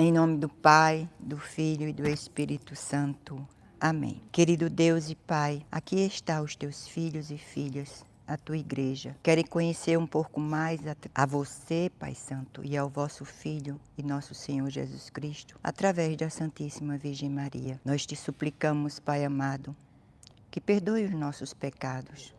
Em nome do Pai, do Filho e do Espírito Santo. Amém. Querido Deus e Pai, aqui estão os teus filhos e filhas, a tua igreja. Querem conhecer um pouco mais a você, Pai Santo, e ao vosso Filho e nosso Senhor Jesus Cristo, através da Santíssima Virgem Maria. Nós te suplicamos, Pai amado, que perdoe os nossos pecados.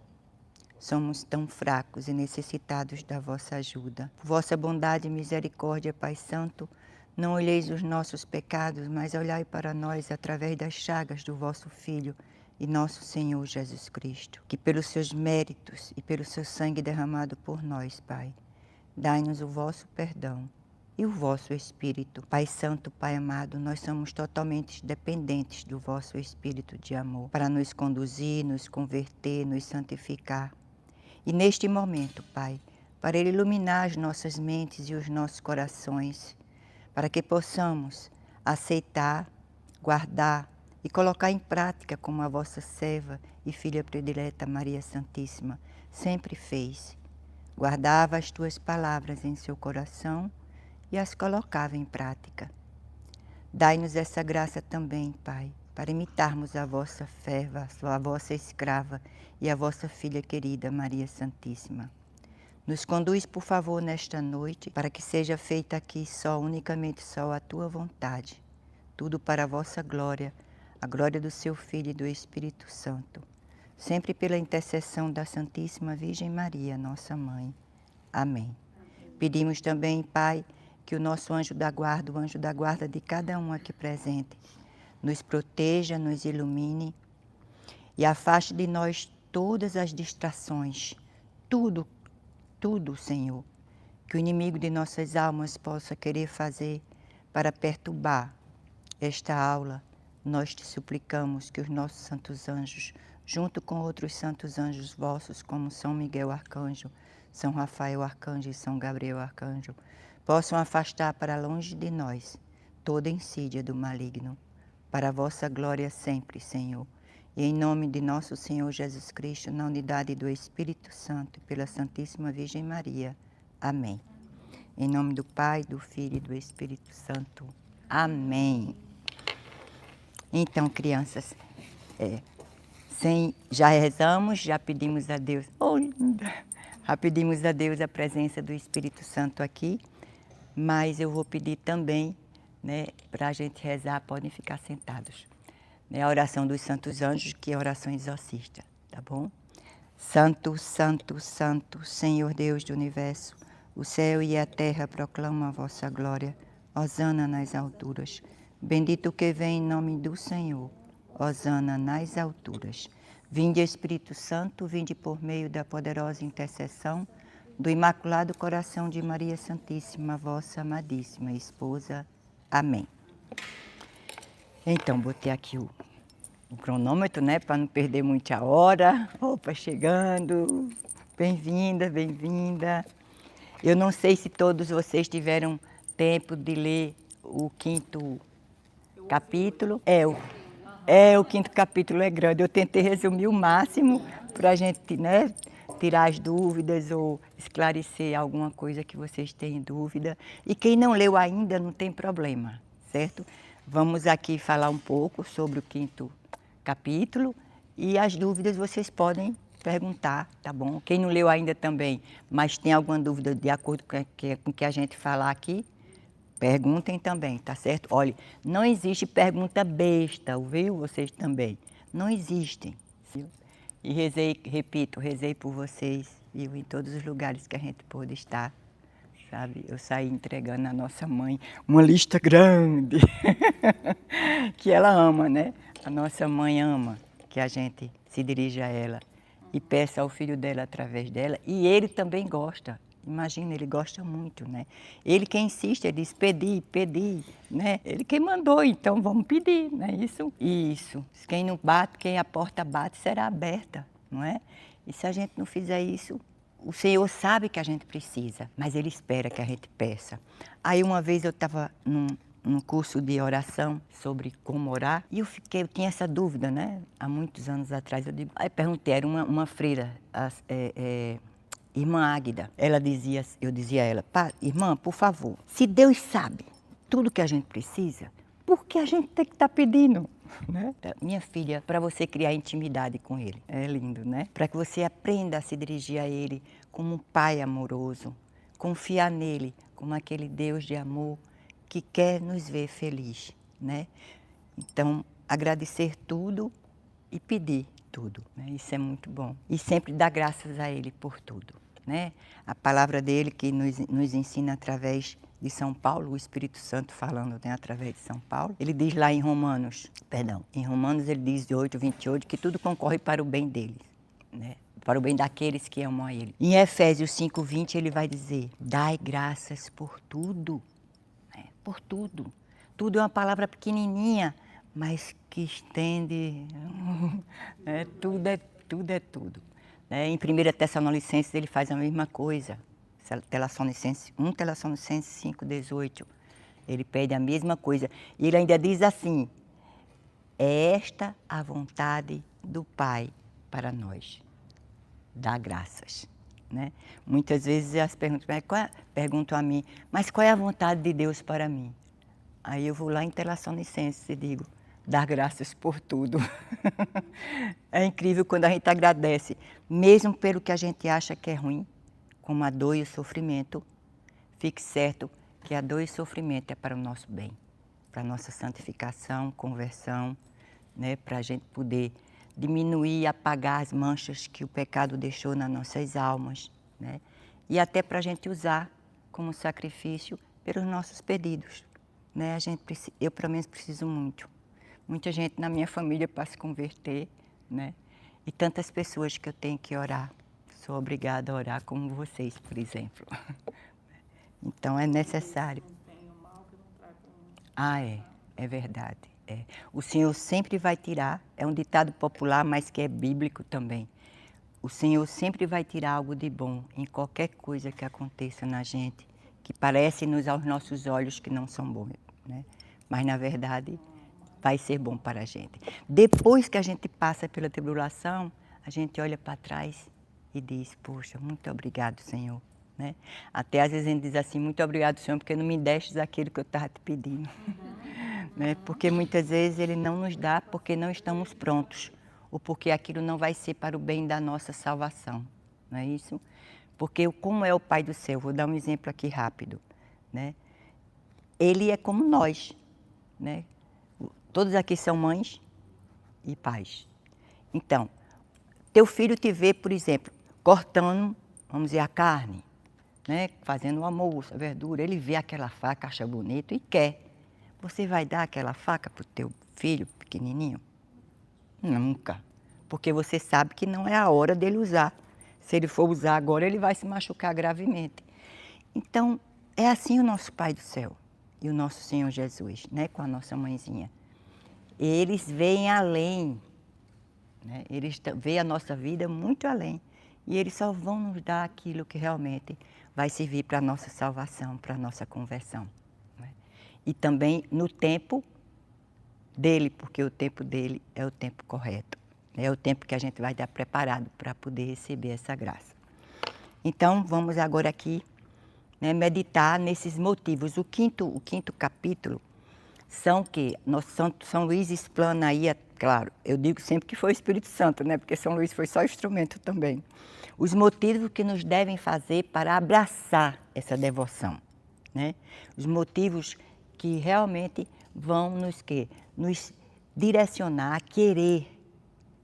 Somos tão fracos e necessitados da vossa ajuda. Por vossa bondade e misericórdia, Pai Santo, não olheis os nossos pecados, mas olhai para nós através das chagas do vosso Filho e nosso Senhor Jesus Cristo. Que pelos seus méritos e pelo seu sangue derramado por nós, Pai, dai-nos o vosso perdão e o vosso Espírito. Pai Santo, Pai amado, nós somos totalmente dependentes do vosso Espírito de amor para nos conduzir, nos converter, nos santificar. E neste momento, Pai, para Ele iluminar as nossas mentes e os nossos corações, para que possamos aceitar, guardar e colocar em prática como a vossa serva e filha predileta Maria Santíssima sempre fez. Guardava as tuas palavras em seu coração e as colocava em prática. Dai-nos essa graça também, Pai, para imitarmos a vossa serva, a vossa escrava e a vossa filha querida Maria Santíssima. Nos conduz, por favor, nesta noite, para que seja feita aqui unicamente só a tua vontade. Tudo para a vossa glória, a glória do seu Filho e do Espírito Santo. Sempre pela intercessão da Santíssima Virgem Maria, nossa Mãe. Amém. Pedimos também, Pai, que o nosso anjo da guarda, o anjo da guarda de cada um aqui presente, nos proteja, nos ilumine e afaste de nós todas as distrações, tudo, Senhor, que o inimigo de nossas almas possa querer fazer para perturbar esta aula. Nós te suplicamos que os nossos santos anjos, junto com outros santos anjos vossos, como São Miguel Arcanjo, São Rafael Arcanjo e São Gabriel Arcanjo, possam afastar para longe de nós toda insídia do maligno, para a vossa glória sempre, Senhor. E em nome de nosso Senhor Jesus Cristo, na unidade do Espírito Santo e pela Santíssima Virgem Maria. Amém. Em nome do Pai, do Filho e do Espírito Santo. Amém. Então, crianças, já rezamos, já pedimos a Deus, já pedimos a Deus a presença do Espírito Santo aqui, mas eu vou pedir também, para a gente rezar, podem ficar sentados. A oração dos santos anjos, que é a oração exorcista, tá bom? Santo, Santo, Santo, Senhor Deus do Universo, o céu e a terra proclamam a vossa glória. Hosana nas alturas. Bendito que vem em nome do Senhor. Hosana nas alturas. Vinde, Espírito Santo, vinde por meio da poderosa intercessão do Imaculado Coração de Maria Santíssima, vossa amadíssima esposa. Amém. Então, botei aqui o cronômetro, para não perder muita hora. Opa, chegando. Bem-vinda, bem-vinda. Eu não sei se todos vocês tiveram tempo de ler o 5º capítulo. O 5º capítulo é grande. Eu tentei resumir o máximo para a gente, tirar as dúvidas ou esclarecer alguma coisa que vocês têm dúvida. E quem não leu ainda, não tem problema, certo? Vamos aqui falar um pouco sobre o 5º capítulo e as dúvidas vocês podem perguntar, tá bom? Quem não leu ainda também, mas tem alguma dúvida de acordo com o que a gente falar aqui, perguntem também, tá certo? Olha, não existe pergunta besta, ouviu? Vocês também. Não existem. Viu? E rezei por vocês, viu? Em todos os lugares que a gente pôde estar. Sabe? Eu saí entregando à nossa mãe uma lista grande, que ela ama, A nossa mãe ama que a gente se dirija a ela e peça ao filho dela através dela. E ele também gosta. Imagina, ele gosta muito, Ele quem insiste, ele diz pedir, Ele quem mandou, então vamos pedir, não é isso? Isso. Quem não bate, quem a porta bate, será aberta, não é? E se a gente não fizer isso, o Senhor sabe que a gente precisa, mas Ele espera que a gente peça. Aí uma vez eu estava num curso de oração sobre como orar, e eu tinha essa dúvida, Há muitos anos atrás, aí perguntei, era uma freira, irmã Águida. Eu dizia a ela, irmã, por favor, se Deus sabe tudo que a gente precisa, por que a gente tem que estar pedindo? Né? Minha filha, para você criar intimidade com Ele, é lindo, né? Para que você aprenda a se dirigir a Ele como um pai amoroso, confiar nele como aquele Deus de amor que quer nos ver feliz, né? Então, agradecer tudo e pedir tudo, né? Isso é muito bom. E sempre dar graças a Ele por tudo, né? A palavra dele que nos ensina através de São Paulo, o Espírito Santo falando, né, através de São Paulo. Ele diz lá em Romanos ele diz de 8:28, que tudo concorre para o bem deles, né? Para o bem daqueles que amam a Ele. Em Efésios 5:20 ele vai dizer, dai graças por tudo, né? Por tudo. Tudo é uma palavra pequenininha, mas que estende, né? Tudo é tudo. Né? Em 1 Tessalonicenses ele faz a mesma coisa. 1 Tessalonicenses 5:18, ele pede a mesma coisa. E ele ainda diz assim, é esta a vontade do Pai para nós, dar graças. Né? Muitas vezes as perguntam a mim, mas qual é a vontade de Deus para mim? Aí eu vou lá em Tessalonicenses e digo, dar graças por tudo. É incrível quando a gente agradece, mesmo pelo que a gente acha que é ruim, como a dor e o sofrimento, fique certo que a dor e o sofrimento é para o nosso bem, para a nossa santificação, conversão, né? Para a gente poder diminuir e apagar as manchas que o pecado deixou nas nossas almas, né? E até para a gente usar como sacrifício pelos nossos pedidos, né? Eu pelo menos preciso muito. Muita gente na minha família para se converter, né? E tantas pessoas que eu tenho que orar. Sou obrigada a orar como vocês, por exemplo. Então é necessário. Ah, é verdade. É. O Senhor sempre vai tirar, é um ditado popular, mas que é bíblico também. O Senhor sempre vai tirar algo de bom em qualquer coisa que aconteça na gente, que parece-nos aos nossos olhos que não são bons, né? Mas na verdade vai ser bom para a gente. Depois que a gente passa pela tribulação, a gente olha para trás e diz, poxa, muito obrigado, Senhor. Né? Até às vezes a gente diz assim, muito obrigado, Senhor, porque não me destes aquilo que eu estava te pedindo. Né? Porque muitas vezes Ele não nos dá porque não estamos prontos, ou porque aquilo não vai ser para o bem da nossa salvação. Não é isso? Porque como é o Pai do céu, vou dar um exemplo aqui rápido. Né? Ele é como nós. Né? Todos aqui são mães e pais. Então, teu filho te vê, por exemplo, cortando, vamos dizer, a carne, né? Fazendo o almoço, a verdura, ele vê aquela faca, acha bonito e quer. Você vai dar aquela faca para o teu filho pequenininho? Nunca. Porque você sabe que não é a hora dele usar. Se ele for usar agora, ele vai se machucar gravemente. Então, é assim o nosso Pai do céu e o nosso Senhor Jesus, né? Com a nossa mãezinha. Eles veem além, né? Eles veem a nossa vida muito além. E eles só vão nos dar aquilo que realmente vai servir para a nossa salvação, para a nossa conversão. Né? E também no tempo dele, porque o tempo dele é o tempo correto. É o tempo que a gente vai estar preparado para poder receber essa graça. Então, vamos agora aqui, né, meditar nesses motivos. O quinto capítulo são que nosso Santo São Luís explana aí, claro, eu digo sempre que foi o Espírito Santo, né? Porque São Luís foi só instrumento também. Os motivos que nos devem fazer para abraçar essa devoção, né? Os motivos que realmente vão nos direcionar a querer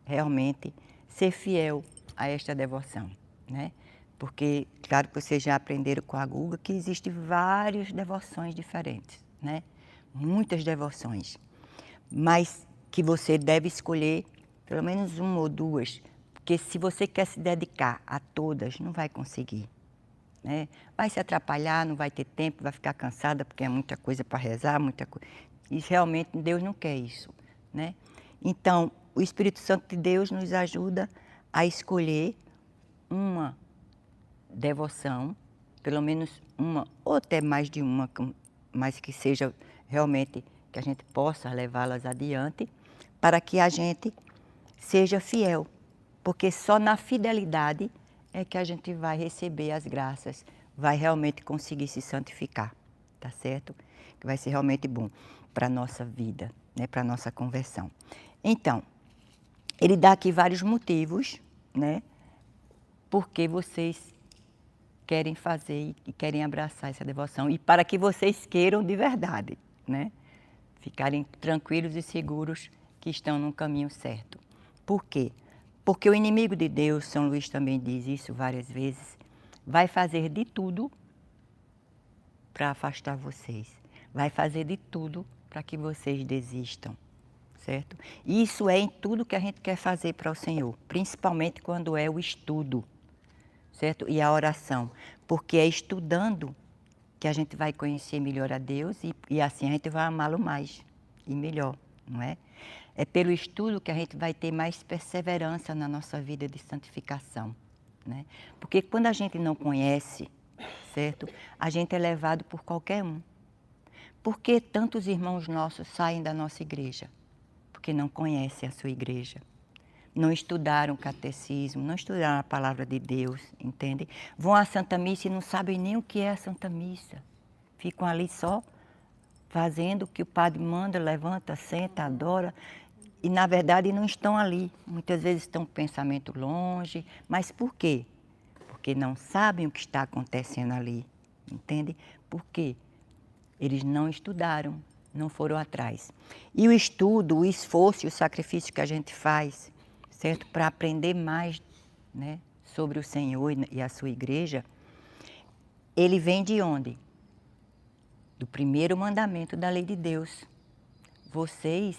realmente ser fiel a esta devoção, né? Porque, claro que vocês já aprenderam com a Guga que existem várias devoções diferentes, né? Muitas devoções, mas que você deve escolher pelo menos uma ou duas, porque se você quer se dedicar a todas, não vai conseguir, né? Vai se atrapalhar, não vai ter tempo, vai ficar cansada porque é muita coisa para rezar, muita coisa. E realmente Deus não quer isso, né? Então, o Espírito Santo de Deus nos ajuda a escolher uma devoção, pelo menos uma, ou até mais de uma, mas que seja realmente que a gente possa levá-las adiante, para que a gente seja fiel, porque só na fidelidade é que a gente vai receber as graças, vai realmente conseguir se santificar, tá certo? que vai ser realmente bom para a nossa vida, né? Para a nossa conversão. Então, ele dá aqui vários motivos, né? Porque vocês querem fazer e querem abraçar essa devoção. E para que vocês queiram de verdade, né? Ficarem tranquilos e seguros que estão no caminho certo. Por quê? Porque o inimigo de Deus, São Luís também diz isso várias vezes, vai fazer de tudo para afastar vocês. Vai fazer de tudo para que vocês desistam, certo? E isso é em tudo que a gente quer fazer para o Senhor, principalmente quando é o estudo, certo? E a oração, porque é estudando que a gente vai conhecer melhor a Deus e assim a gente vai amá-lo mais e melhor, não é? É pelo estudo que a gente vai ter mais perseverança na nossa vida de santificação, né? Porque quando a gente não conhece, certo? A gente é levado por qualquer um. Por que tantos irmãos nossos saem da nossa igreja? Porque não conhecem a sua igreja. Não estudaram o catecismo, não estudaram a palavra de Deus, entende? Vão à Santa Missa e não sabem nem o que é a Santa Missa. Ficam ali só fazendo o que o padre manda, levanta, senta, adora. E na verdade não estão ali. Muitas vezes estão com o pensamento longe. Mas por quê? Porque não sabem o que está acontecendo ali, entende? Por quê? Eles não estudaram, não foram atrás. E o estudo, o esforço e o sacrifício que a gente faz, certo? Para aprender mais, né, sobre o Senhor e a sua igreja, ele vem de onde? Do primeiro mandamento da lei de Deus. Vocês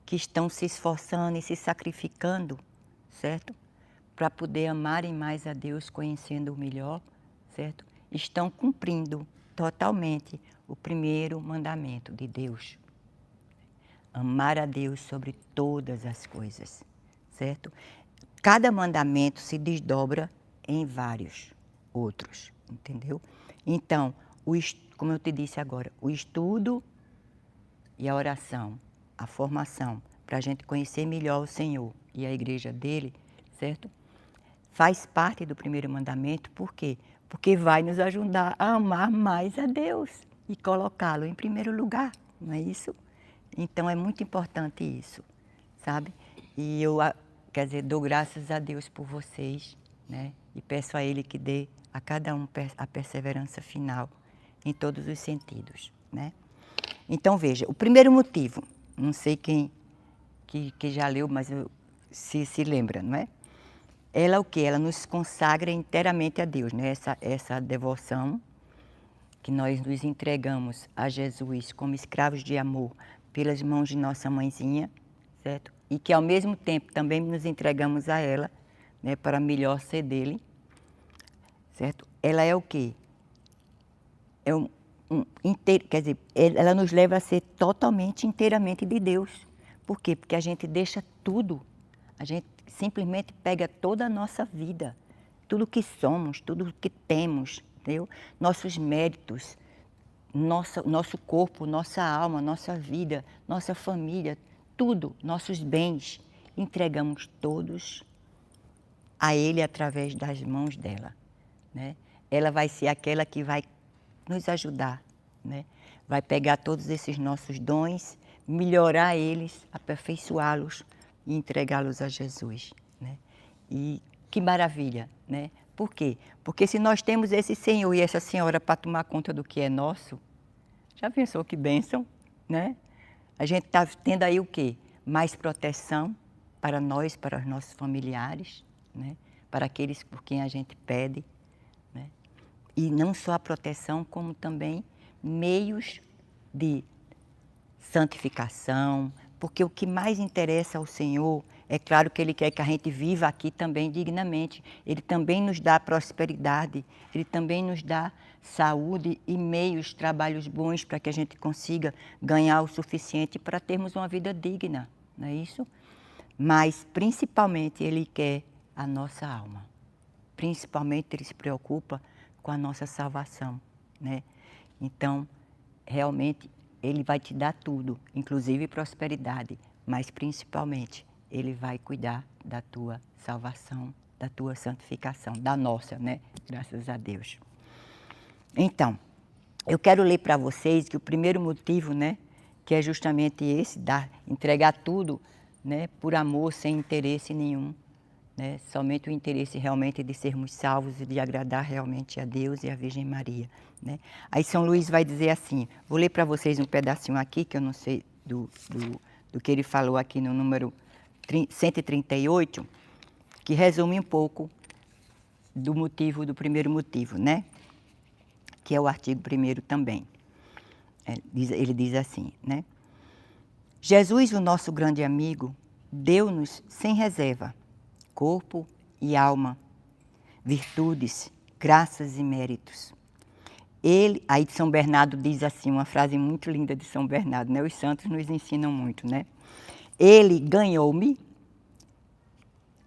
que estão se esforçando e se sacrificando, certo? Para poder amarem mais a Deus, conhecendo-o melhor, certo? Estão cumprindo totalmente o primeiro mandamento de Deus. Amar a Deus sobre todas as coisas, certo? Cada mandamento se desdobra em vários outros, entendeu? Então, como eu te disse agora, o estudo e a oração, a formação, para a gente conhecer melhor o Senhor e a igreja dele, certo? Faz parte do primeiro mandamento, por quê? Porque vai nos ajudar a amar mais a Deus e colocá-lo em primeiro lugar, não é isso? Então é muito importante isso, sabe? E eu, quer dizer, dou graças a Deus por vocês, né? E peço a Ele que dê a cada um a perseverança final em todos os sentidos, né? Então veja, o primeiro motivo, não sei quem que já leu, mas se lembra, não é? Ela o quê? Ela nos consagra inteiramente a Deus, né? Essa devoção que nós nos entregamos a Jesus como escravos de amor pelas mãos de nossa mãezinha, certo? E que ao mesmo tempo também nos entregamos a ela, né? Para melhor ser dele, certo? Ela é o quê? É quer dizer, ela nos leva a ser totalmente, inteiramente de Deus. Por quê? Porque a gente deixa tudo, a gente simplesmente pega toda a nossa vida, tudo que somos, tudo que temos, entendeu? Nossos méritos, nosso corpo, nossa alma, nossa vida, nossa família, tudo, nossos bens, entregamos todos a Ele através das mãos dela, né? Ela vai ser aquela que vai nos ajudar, né? Vai pegar todos esses nossos dons, melhorar eles, aperfeiçoá-los e entregá-los a Jesus, né? E que maravilha, né? Por quê? Porque se nós temos esse Senhor e essa Senhora para tomar conta do que é nosso, já pensou que bênção, né? A gente está tendo aí o quê? Mais proteção para nós, para os nossos familiares, né? Para aqueles por quem a gente pede, né? E não só a proteção, como também meios de santificação, porque o que mais interessa ao Senhor, é claro que Ele quer que a gente viva aqui também dignamente. Ele também nos dá prosperidade, Ele também nos dá saúde e meios, trabalhos bons para que a gente consiga ganhar o suficiente para termos uma vida digna, não é isso? Mas principalmente Ele quer a nossa alma. Principalmente Ele se preocupa com a nossa salvação, né? Então, realmente, Ele vai te dar tudo, inclusive prosperidade, mas principalmente Ele vai cuidar da tua salvação, da tua santificação, da nossa, né? Graças a Deus. Então, Eu quero ler para vocês que o primeiro motivo, né, que é justamente esse, entregar tudo, né, por amor, sem interesse nenhum, né, somente o interesse realmente de sermos salvos e de agradar realmente a Deus e a Virgem Maria, né. Aí São Luís vai dizer assim, vou ler para vocês um pedacinho aqui, que eu não sei do que ele falou aqui no número 138, que resume um pouco do motivo, do primeiro motivo, né, que é o artigo 1º também. Ele diz assim, né? Jesus, o nosso grande amigo, deu-nos sem reserva corpo e alma, virtudes, graças e méritos. Ele, aí São Bernardo diz assim, uma frase muito linda de São Bernardo, né? Os santos nos ensinam muito, né? Ele ganhou-me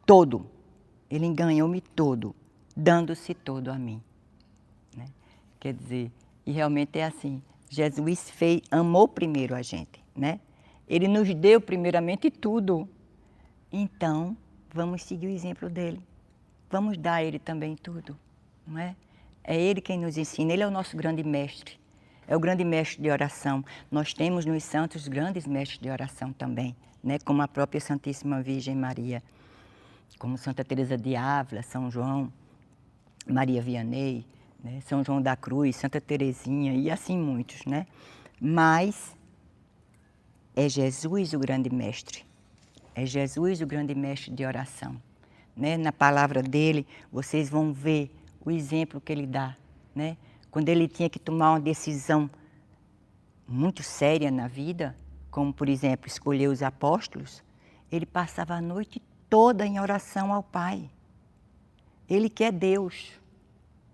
todo, ele ganhou-me todo, dando-se todo a mim. Né? Quer dizer, e realmente é assim, Jesus amou primeiro a gente, né? Ele nos deu primeiramente tudo. Então, vamos seguir o exemplo dele. Vamos dar a ele também tudo, não é? É ele quem nos ensina, ele é o nosso grande mestre. É o grande mestre de oração. Nós temos nos santos grandes mestres de oração também, né? Como a própria Santíssima Virgem Maria, como Santa Teresa de Ávila, São João, Maria Vianney, né? São João da Cruz, Santa Teresinha e assim muitos, né? Mas é Jesus o grande mestre. É Jesus o grande mestre de oração. Né? Na palavra dele, vocês vão ver o exemplo que ele dá. Né? Quando ele tinha que tomar uma decisão muito séria na vida, como, por exemplo, escolher os apóstolos, ele passava a noite toda em oração ao Pai. Ele que é Deus,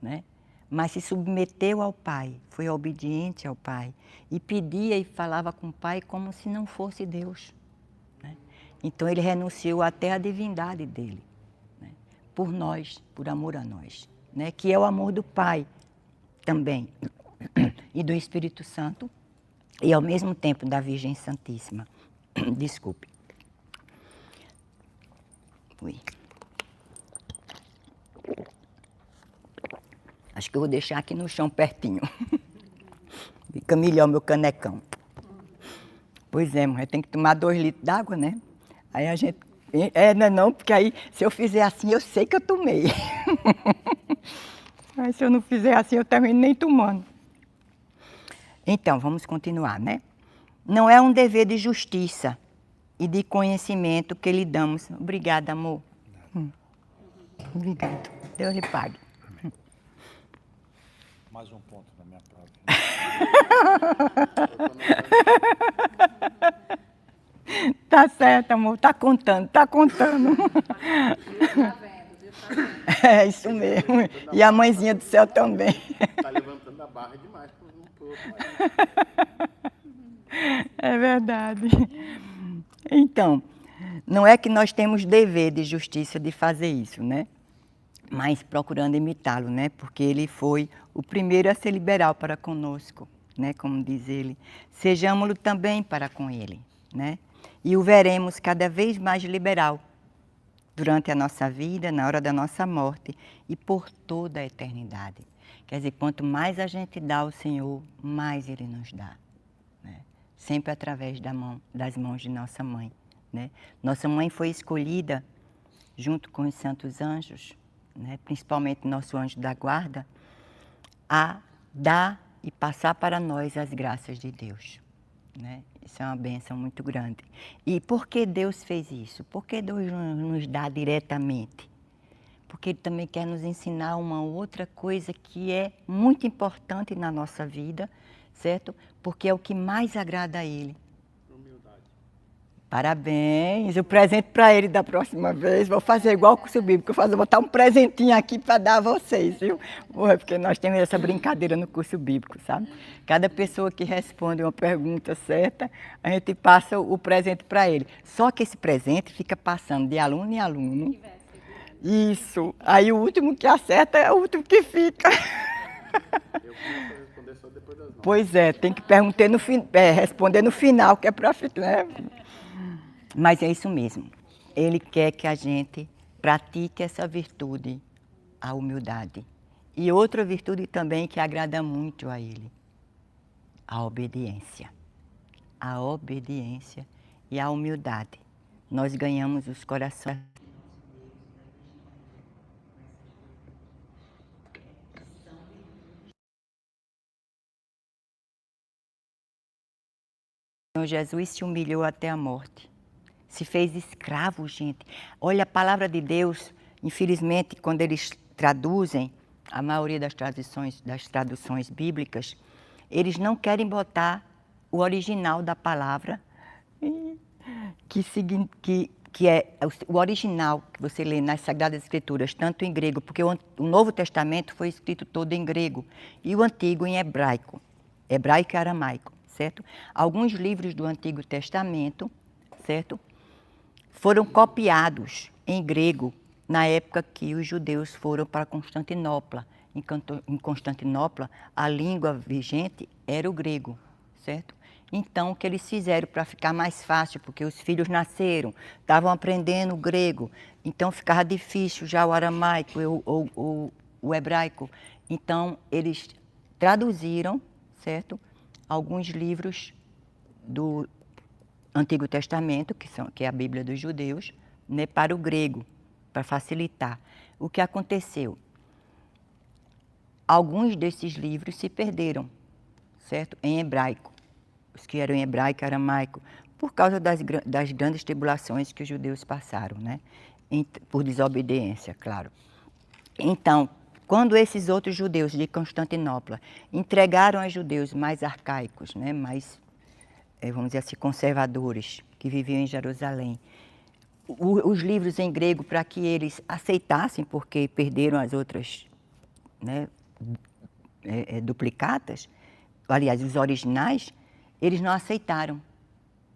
né? Mas se submeteu ao Pai, foi obediente ao Pai e pedia e falava com o Pai como se não fosse Deus. Né? Então ele renunciou até à divindade dele, né? Por nós, por amor a nós, né? Que é o amor do Pai também e do Espírito Santo e ao mesmo tempo da Virgem Santíssima. Desculpe. Ui. Acho que eu vou deixar aqui no chão pertinho. Fica melhor meu canecão. Pois é, mulher, tem que tomar 2 litros d'água, né? Aí a gente... não, porque aí se eu fizer assim, eu sei que eu tomei. Aí se eu não fizer assim, eu termino nem tomando. Então, vamos continuar, né? Não é um dever de justiça e de conhecimento que lhe damos. Obrigada, amor. Obrigado. Deus lhe pague. Mais um ponto na minha prova. Tá certo, amor. Tá contando, tá contando. É isso mesmo. E a mãezinha do céu também. Tá levantando a barra demais para um pro outro. É verdade. Então, não é que nós temos dever de justiça de fazer isso, né? Mas procurando imitá-lo, né? Porque ele foi o primeiro a ser liberal para conosco, né? Como diz ele. Sejamo-lo também para com ele, né? E o veremos cada vez mais liberal durante a nossa vida, na hora da nossa morte e por toda a eternidade. Quer dizer, quanto mais a gente dá ao Senhor, mais Ele nos dá. Né? Sempre através das mãos de nossa mãe. Né? Nossa mãe foi escolhida, junto com os santos anjos, né? Principalmente nosso anjo da guarda, a dar e passar para nós as graças de Deus. Né? Isso é uma bênção muito grande. E por que Deus fez isso? Por que Deus nos dá diretamente? Porque Ele também quer nos ensinar uma outra coisa que é muito importante na nossa vida, certo? Porque é o que mais agrada a Ele. Humildade. Parabéns! O presente para ele da próxima vez, vou fazer igual com o curso bíblico, vou botar um presentinho aqui para dar a vocês, viu? Porque nós temos essa brincadeira no curso bíblico, sabe? Cada pessoa que responde uma pergunta certa, a gente passa o presente para ele. Só que esse presente fica passando de aluno em aluno. Isso. Aí o último que acerta é o último que fica. Eu começo a responder só depois das 9. Pois é, tem que responder no final, que é para ficar, né? Mas é isso mesmo. Ele quer que a gente pratique essa virtude, a humildade. E outra virtude também que agrada muito a Ele, A obediência. A obediência e a humildade. Nós ganhamos os corações. O Senhor Jesus se humilhou até a morte. Se fez escravo, gente. Olha, a palavra de Deus, infelizmente, quando eles traduzem, a maioria das traduções bíblicas, eles não querem botar o original da palavra, que é o original que você lê nas Sagradas Escrituras, tanto em grego, porque o Novo Testamento foi escrito todo em grego, e o Antigo em hebraico e aramaico, certo? Alguns livros do Antigo Testamento, certo? Foram copiados em grego na época que os judeus foram para Constantinopla. Em Constantinopla, a língua vigente era o grego, certo? Então, o que eles fizeram para ficar mais fácil, porque os filhos nasceram, estavam aprendendo o grego, então ficava difícil já o aramaico ou o hebraico. Então, eles traduziram, certo? Alguns livros do Antigo Testamento, que é a Bíblia dos judeus, né, para o grego, para facilitar. O que aconteceu? Alguns desses livros se perderam, certo? Em hebraico. Os que eram em hebraico e aramaico, por causa das grandes tribulações que os judeus passaram, né? Por desobediência, claro. Então, quando esses outros judeus de Constantinopla entregaram aos judeus mais arcaicos, né, mais, vamos dizer assim, conservadores, que viviam em Jerusalém, os livros em grego para que eles aceitassem, porque perderam as outras, né, duplicatas, aliás, os originais, eles não aceitaram,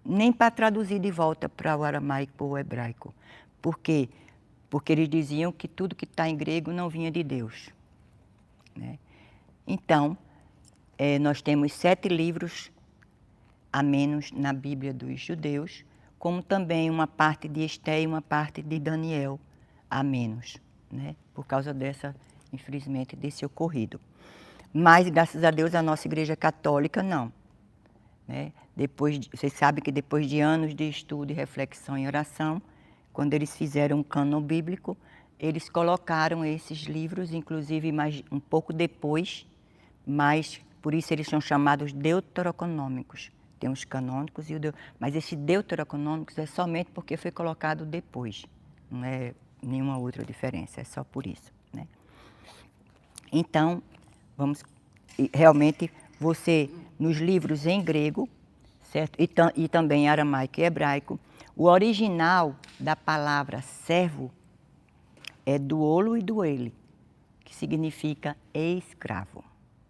nem para traduzir de volta para o aramaico ou o hebraico. Por quê? Porque eles diziam que tudo que está em grego não vinha de Deus, né? Então, nós temos 7 livros a menos na Bíblia dos judeus, como também uma parte de Esté e uma parte de Daniel a menos, né? Por causa infelizmente, desse ocorrido. Mas, graças a Deus, a nossa Igreja Católica não, né? Vocês sabem que depois de anos de estudo e reflexão e oração, quando eles fizeram um cânon bíblico, eles colocaram esses livros, inclusive mais um pouco depois, mas por isso eles são chamados deuterocanônicos. Tem os canônicos mas esses deuterocanônicos é somente porque foi colocado depois, não é nenhuma outra diferença, é só por isso, né? Então, realmente, nos livros em grego, certo? E também aramaico e hebraico, o original da palavra servo é duolo e duele, que significa escravo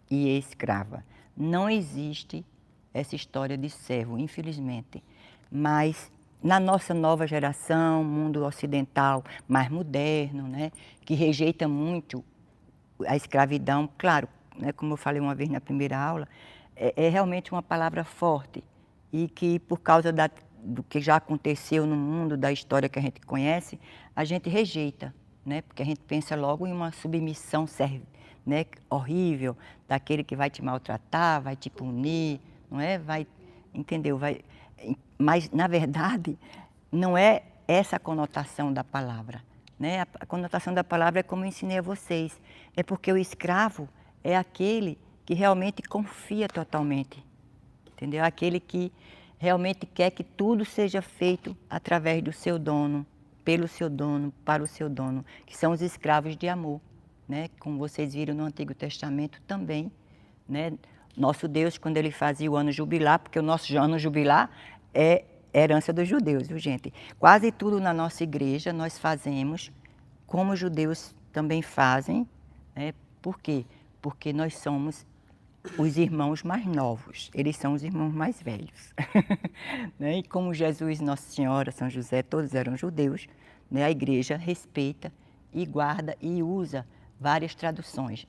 e escrava. Não existe essa história de servo, infelizmente, mas na nossa nova geração, mundo ocidental mais moderno, né, que rejeita muito a escravidão, claro, né, como eu falei uma vez na primeira aula, é realmente uma palavra forte e que por causa do que já aconteceu no mundo, da história que a gente conhece, a gente rejeita, né, porque a gente pensa logo em uma submissão, né, horrível, daquele que vai te maltratar, vai te punir, não é? Entendeu? Mas, na verdade, não é essa a conotação da palavra, né? A conotação da palavra é como eu ensinei a vocês. É porque o escravo é aquele que realmente confia totalmente, entendeu? Aquele que realmente quer que tudo seja feito através do seu dono, pelo seu dono, para o seu dono, que são os escravos de amor, né? Como vocês viram no Antigo Testamento também, né? Nosso Deus, quando ele fazia o ano jubilar, porque o nosso ano jubilar é herança dos judeus, viu, gente? Quase tudo na nossa igreja nós fazemos como os judeus também fazem, né? Por quê? Porque nós somos os irmãos mais novos, eles são os irmãos mais velhos. Né? E como Jesus, Nossa Senhora, São José, todos eram judeus, né? A igreja respeita e guarda e usa várias tradições,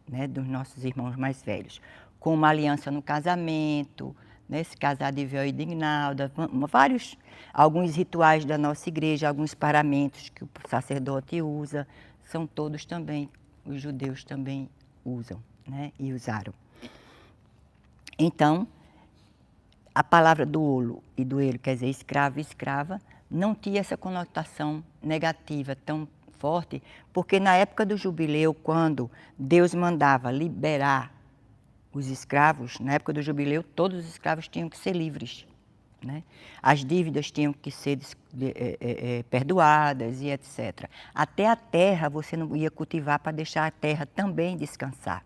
né? Dos nossos irmãos mais velhos, como uma aliança no casamento, né? Se casar de véu e de guirnalda, alguns rituais da nossa igreja, alguns paramentos que o sacerdote usa, são todos também, os judeus também usam, né? E usaram. Então, a palavra do olo e do elo, quer dizer, escravo e escrava, não tinha essa conotação negativa tão forte, porque na época do jubileu, quando Deus mandava liberar os escravos, na época do jubileu, todos os escravos tinham que ser livres, né? As dívidas tinham que ser perdoadas e etc. Até a terra você não ia cultivar para deixar a terra também descansar,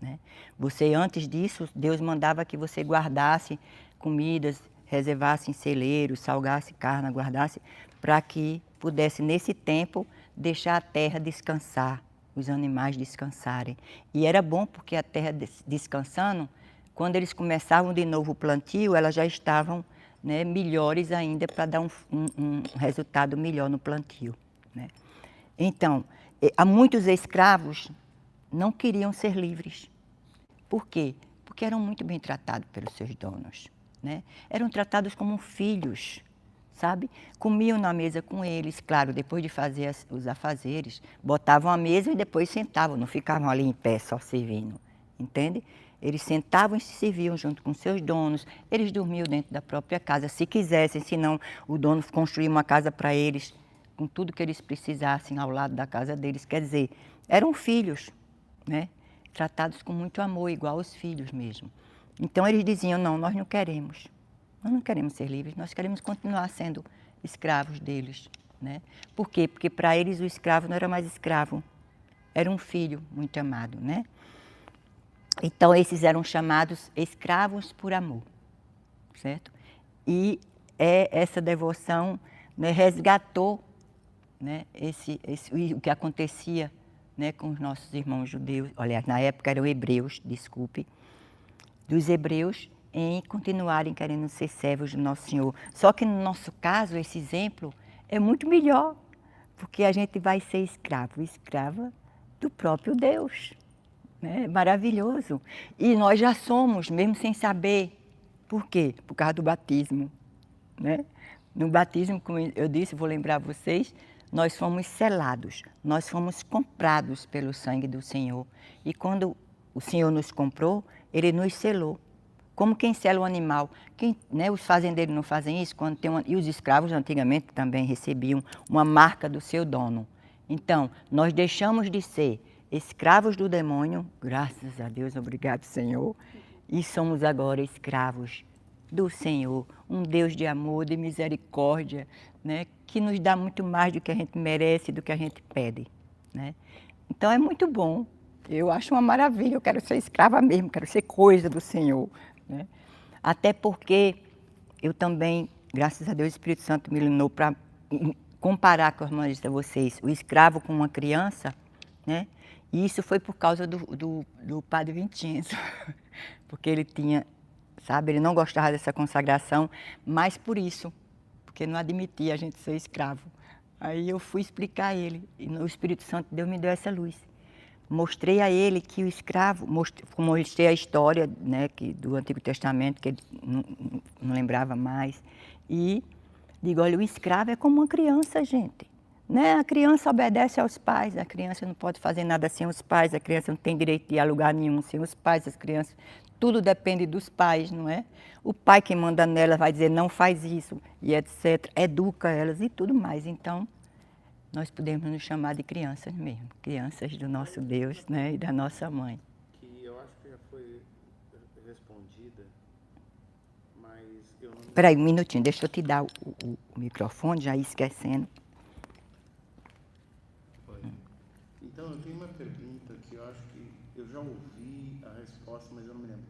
né? Você, antes disso, Deus mandava que você guardasse comidas, reservasse em celeiros, salgasse carne, guardasse, para que pudesse, nesse tempo, deixar a terra descansar, os animais descansarem. E era bom porque a terra descansando, quando eles começavam de novo o plantio, elas já estavam, né, melhores ainda para dar um resultado melhor no plantio, né? Então, há muitos escravos não queriam ser livres. Por quê? Porque eram muito bem tratados pelos seus donos, né? Eram tratados como filhos, sabe? Comiam na mesa com eles, claro, depois de fazer os afazeres, botavam a mesa e depois sentavam, não ficavam ali em pé só servindo, entende? Eles sentavam e se serviam junto com seus donos, eles dormiam dentro da própria casa, se quisessem, senão o dono construía uma casa para eles, com tudo que eles precisassem ao lado da casa deles, quer dizer, eram filhos, né? Tratados com muito amor, igual os filhos mesmo. Então eles diziam, não, nós não queremos ser livres, nós queremos continuar sendo escravos deles, né? Por quê? Porque para eles o escravo não era mais escravo, era um filho muito amado, né? Então esses eram chamados escravos por amor, certo? E essa devoção, né, resgatou, né, o que acontecia, né, com os nossos irmãos judeus, aliás, na época eram hebreus, desculpe, dos hebreus em continuarem querendo ser servos do nosso Senhor. Só que no nosso caso, esse exemplo é muito melhor, porque a gente vai ser escravo, escrava do próprio Deus, né? Maravilhoso. E nós já somos, mesmo sem saber. Por quê? Por causa do batismo, né? No batismo, como eu disse, vou lembrar vocês, nós fomos selados, nós fomos comprados pelo sangue do Senhor. E quando o Senhor nos comprou, Ele nos selou. Como quem sela o animal. Né, os fazendeiros não fazem isso? E os escravos antigamente também recebiam uma marca do seu dono. Então, nós deixamos de ser escravos do demônio, graças a Deus, obrigado, Senhor, e somos agora escravos do Senhor, um Deus de amor, de misericórdia, né, que nos dá muito mais do que a gente merece, do que a gente pede, né? Então é muito bom, eu acho uma maravilha, eu quero ser escrava mesmo, quero ser coisa do Senhor, né? Até porque eu também, graças a Deus, o Espírito Santo me iluminou para comparar, como eu disse a vocês, o escravo com uma criança, né? E isso foi por causa do padre Vincenzo, porque ele tinha, sabe, ele não gostava dessa consagração, mas por isso, porque não admitia a gente ser escravo. Aí eu fui explicar a ele, e o Espírito Santo Deus me deu essa luz. Mostrei a ele que o escravo, mostrei a história, né, do Antigo Testamento, que ele não lembrava mais, e digo, olha, o escravo é como uma criança, gente. Né? A criança obedece aos pais, a criança não pode fazer nada sem os pais, a criança não tem direito de ir a lugar nenhum sem os pais, as crianças, tudo depende dos pais, não é? O pai que manda nela vai dizer, não faz isso, e etc., educa elas e tudo mais. Então, nós podemos nos chamar de crianças mesmo, crianças do nosso Deus, né, e da nossa mãe. Que eu acho que já foi respondida, mas eu não... Espera aí, um minutinho, deixa eu te dar o microfone, já ia esquecendo. Então, eu tenho uma pergunta que eu acho que eu já ouvi a resposta, mas eu não me lembro.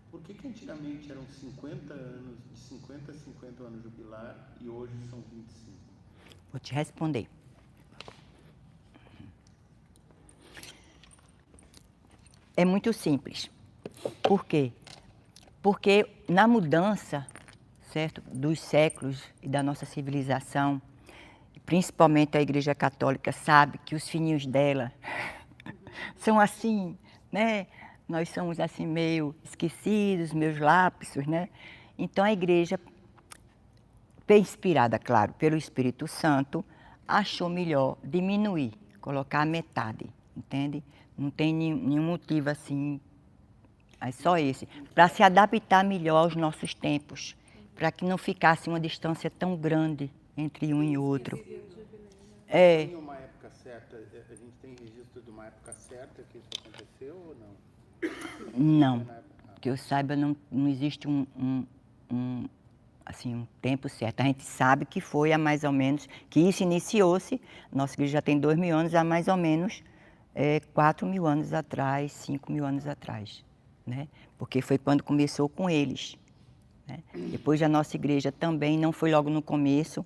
Por que antigamente eram 50 anos, de 50 a 50 anos jubilar, e hoje são 25? Vou te responder. É muito simples. Por quê? Porque na mudança, certo, dos séculos e da nossa civilização, principalmente a Igreja Católica sabe que os filhinhos dela são assim, né? Nós somos assim meio esquecidos, meus lapsos, né? Então a Igreja, inspirada, claro, pelo Espírito Santo, achou melhor diminuir, colocar a metade, entende? Não tem nenhum motivo assim Só esse. Para se adaptar melhor aos nossos tempos. Para que não ficasse uma distância tão grande entre um e outro. Tem uma época certa, a gente tem registro de uma época certa que isso aconteceu ou não? Não. Que eu saiba, não existe assim, um tempo certo. A gente sabe que foi há mais ou menos, que isso iniciou-se, nossa igreja já tem 2.000 anos, há mais ou menos 4.000 anos atrás, 5.000 anos atrás, né? Porque foi quando começou com eles, né? Depois a nossa igreja também, não foi logo no começo,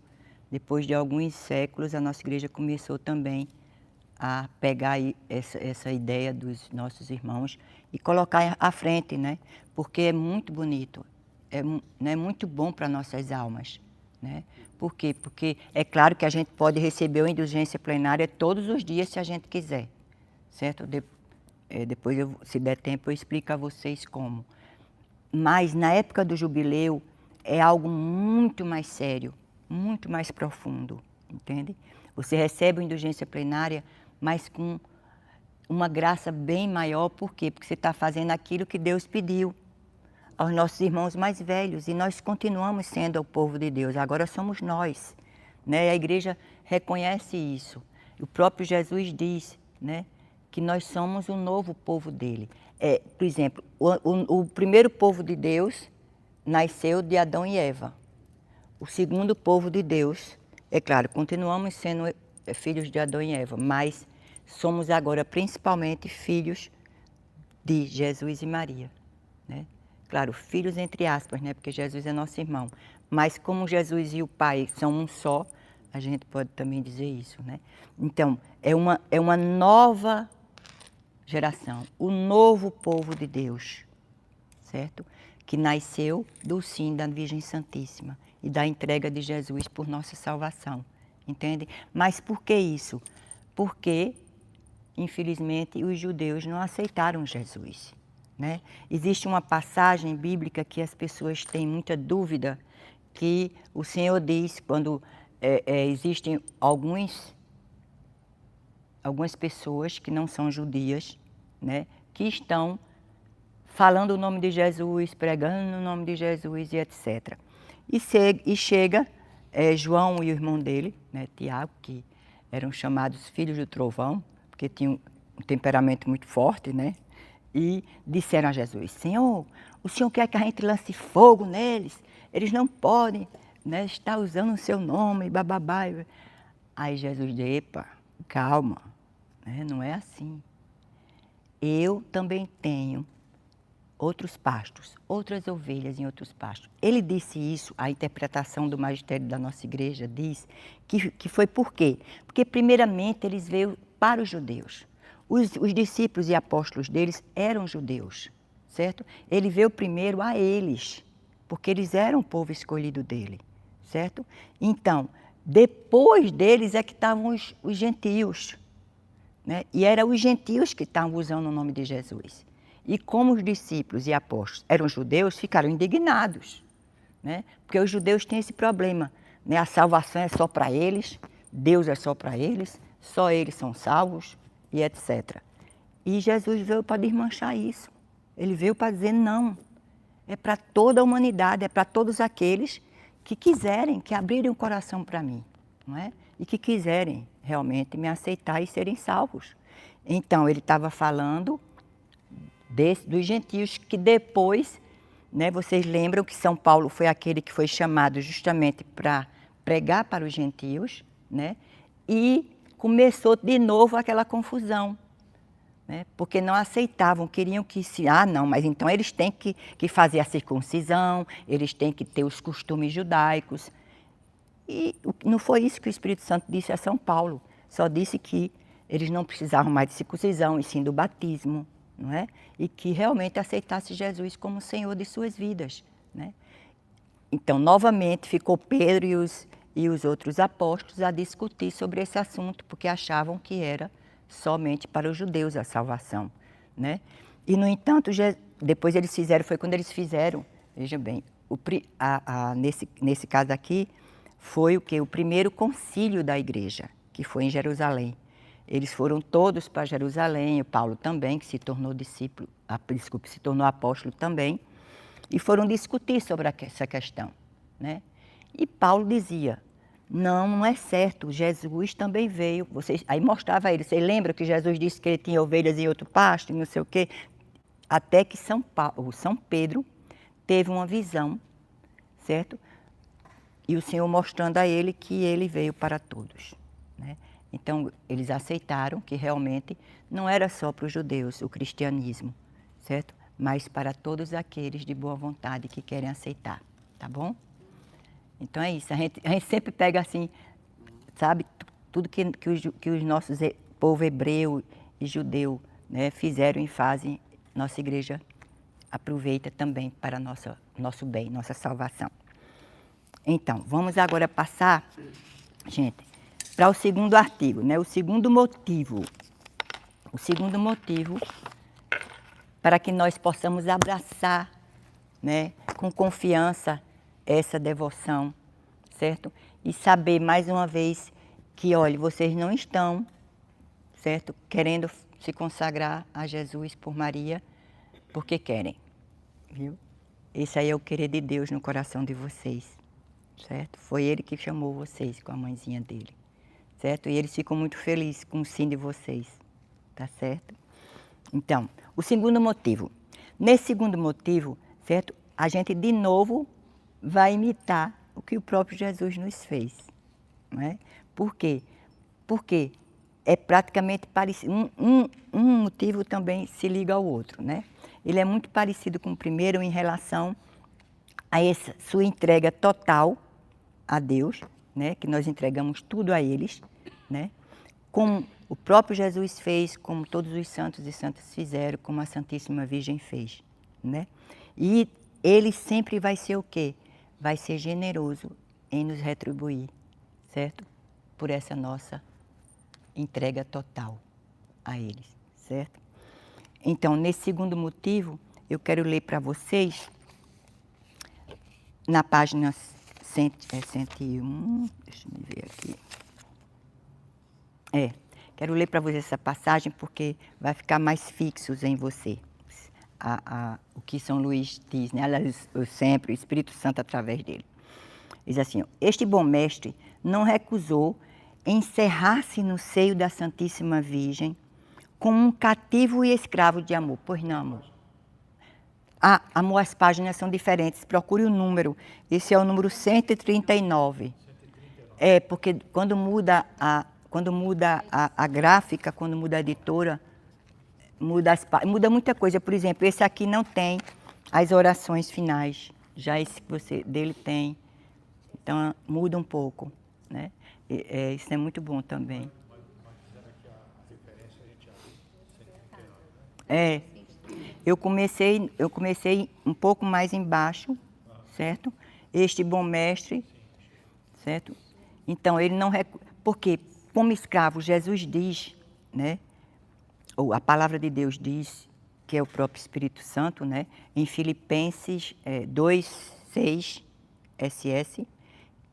depois de alguns séculos, a nossa igreja começou também a pegar aí essa ideia dos nossos irmãos e colocar à frente, né? Porque é muito bonito, né, muito bom para nossas almas, né? Por quê? Porque é claro que a gente pode receber a indulgência plenária todos os dias se a gente quiser, certo? Depois, se der tempo, eu explico a vocês como. Mas na época do jubileu é algo muito mais sério, muito mais profundo, entende? Você recebe a indulgência plenária, mas com uma graça bem maior. Por quê? Porque você está fazendo aquilo que Deus pediu aos nossos irmãos mais velhos, e nós continuamos sendo o povo de Deus, agora somos nós, né? A igreja reconhece isso. O próprio Jesus diz, né, que nós somos o novo povo dele. Por exemplo, o primeiro povo de Deus nasceu de Adão e Eva. O segundo povo de Deus, é claro, continuamos sendo filhos de Adão e Eva, mas somos agora principalmente filhos de Jesus e Maria, né? Claro, filhos entre aspas, né? Porque Jesus é nosso irmão. Mas como Jesus e o Pai são um só, a gente pode também dizer isso, né? Então, é uma nova geração, o novo povo de Deus, certo? Que nasceu do sim da Virgem Santíssima e da entrega de Jesus por nossa salvação, entende? Mas por que isso? Porque, infelizmente, os judeus não aceitaram Jesus, né? Existe uma passagem bíblica que as pessoas têm muita dúvida, que o Senhor diz quando existem algumas pessoas que não são judias, né, que estão falando o nome de Jesus, pregando o nome de Jesus e etc. E chega João e o irmão dele, né, Tiago, que eram chamados filhos do trovão, porque tinham um temperamento muito forte, né? E disseram a Jesus: Senhor, o Senhor quer que a gente lance fogo neles? Eles não podem, né, estar usando o seu nome, bababá. Aí Jesus disse: epa, calma, né, não é assim. Eu também tenho outros pastos, outras ovelhas em outros pastos. Ele disse isso, a interpretação do magistério da nossa igreja diz que foi por quê? Porque primeiramente eles veio para os judeus. Os discípulos e apóstolos deles eram judeus, certo? Ele veio primeiro a eles, porque eles eram o povo escolhido dele, certo? Então, depois deles é que estavam os gentios, né? E eram os gentios que estavam usando o nome de Jesus. E como os discípulos e apóstolos eram judeus, ficaram indignados, né? Porque os judeus têm esse problema, né? A salvação é só para eles, Deus é só para eles, só eles são salvos e etc. E Jesus veio para desmanchar isso. Ele veio para dizer não, é para toda a humanidade, é para todos aqueles que quiserem, que abrirem o coração para mim, não é? E que quiserem realmente me aceitar e serem salvos. Então, ele estava falando dos gentios que depois, né, vocês lembram que São Paulo foi aquele que foi chamado justamente para pregar para os gentios, né? E começou de novo aquela confusão, né? Porque não aceitavam, queriam que não, mas então eles têm que fazer a circuncisão, eles têm que ter os costumes judaicos. E não foi isso que o Espírito Santo disse a São Paulo, só disse que eles não precisavam mais de circuncisão, e sim do batismo, não é? E que realmente aceitasse Jesus como Senhor de suas vidas, né? Então, novamente, ficou Pedro e os outros apóstolos a discutir sobre esse assunto, porque achavam que era somente para os judeus a salvação, né? E, no entanto, depois eles fizeram, foi quando eles fizeram, veja bem, nesse caso aqui, foi o primeiro concílio da igreja, que foi em Jerusalém. Eles foram todos para Jerusalém, o Paulo também, que se tornou discípulo, se tornou apóstolo também, e foram discutir sobre essa questão, né? E Paulo dizia, não é certo, Jesus também veio, aí mostrava a ele, você lembra que Jesus disse que ele tinha ovelhas em outro pasto, não sei o quê? Até que São Pedro teve uma visão, certo? E o Senhor mostrando a ele que ele veio para todos, né? Então, eles aceitaram que realmente não era só para os judeus o cristianismo, certo? Mas para todos aqueles de boa vontade que querem aceitar, tá bom? Então é isso, a gente sempre pega assim, sabe, tudo que os nossos povo hebreu e judeu, né, fizeram e fazem, nossa igreja aproveita também para nosso bem, nossa salvação. Então, vamos agora passar, gente, para o segundo artigo, né? O segundo motivo para que nós possamos abraçar, né, com confiança essa devoção, certo? E saber mais uma vez que, olha, vocês não estão, certo, querendo se consagrar a Jesus por Maria, porque querem, viu? Esse aí é o querer de Deus no coração de vocês, certo? Foi Ele que chamou vocês com a mãezinha dele, certo? E eles ficam muito felizes com o sim de vocês, tá certo? Então, o segundo motivo. Nesse segundo motivo, certo? A gente de novo vai imitar o que o próprio Jesus nos fez, não é? Por quê? Porque é praticamente parecido. Um motivo também se liga ao outro, né? Ele é muito parecido com o primeiro em relação a essa sua entrega total a Deus, né? Que nós entregamos tudo a eles, né? Como o próprio Jesus fez, como todos os santos e santas fizeram, como a Santíssima Virgem fez, né? E ele sempre vai ser o quê? Vai ser generoso em nos retribuir, certo? Por essa nossa entrega total a eles, certo? Então, nesse segundo motivo, eu quero ler para vocês, na página 101, deixa eu ver aqui. Quero ler para vocês essa passagem porque vai ficar mais fixos em você. O que São Luís diz, né? Aliás, sempre, o Espírito Santo através dele. Diz assim, ó, este bom mestre não recusou encerrar-se no seio da Santíssima Virgem como um cativo e escravo de amor. Pois não, amor? Amor, as páginas são diferentes, procure o número. Esse é o número 139. É, porque quando muda a gráfica, quando muda a editora, muda muita coisa. Por exemplo, esse aqui não tem as orações finais, já esse dele tem. Então, muda um pouco, né? Isso é muito bom também. Eu comecei um pouco mais embaixo, certo? Este bom mestre, certo? Então, ele não... Porque, como escravo, Jesus diz, né? Ou a palavra de Deus diz, que é o próprio Espírito Santo, né? Em Filipenses 2:6, SS,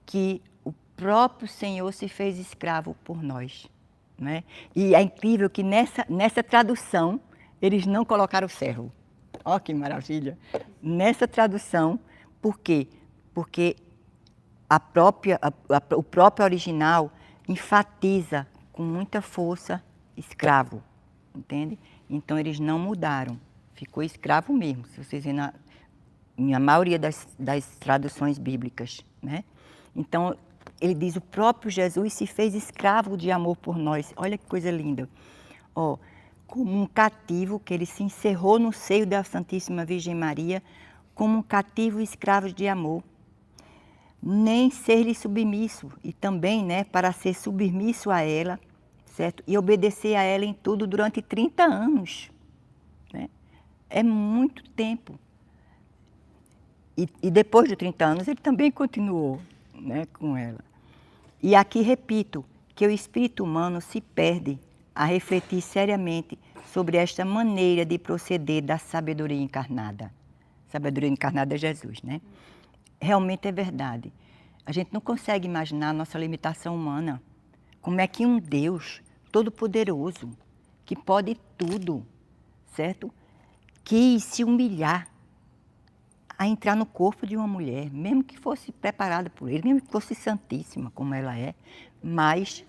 que o próprio Senhor se fez escravo por nós, né? E é incrível que nessa tradução eles não colocaram servo. Ó, que maravilha! Nessa tradução, por quê? Porque o próprio original enfatiza com muita força escravo, entende? Então eles não mudaram, ficou escravo mesmo, se vocês verem na maioria das traduções bíblicas, né? Então ele diz, o próprio Jesus se fez escravo de amor por nós. Olha que coisa linda. Ó, como um cativo, que ele se encerrou no seio da Santíssima Virgem Maria, como um cativo escravo de amor. Nem ser-lhe submisso, e também, né, para ser submisso a ela, certo? E obedecer a ela em tudo durante 30 anos. Né? É muito tempo. E depois de 30 anos, ele também continuou, né, com ela. E aqui repito, que o espírito humano se perde a refletir seriamente sobre esta maneira de proceder da sabedoria encarnada. Sabedoria encarnada é Jesus, né? Realmente é verdade. A gente não consegue imaginar a nossa limitação humana. Como é que um Deus Todo-Poderoso, que pode tudo, certo? Quis se humilhar a entrar no corpo de uma mulher, mesmo que fosse preparada por ele, mesmo que fosse santíssima como ela é, mas,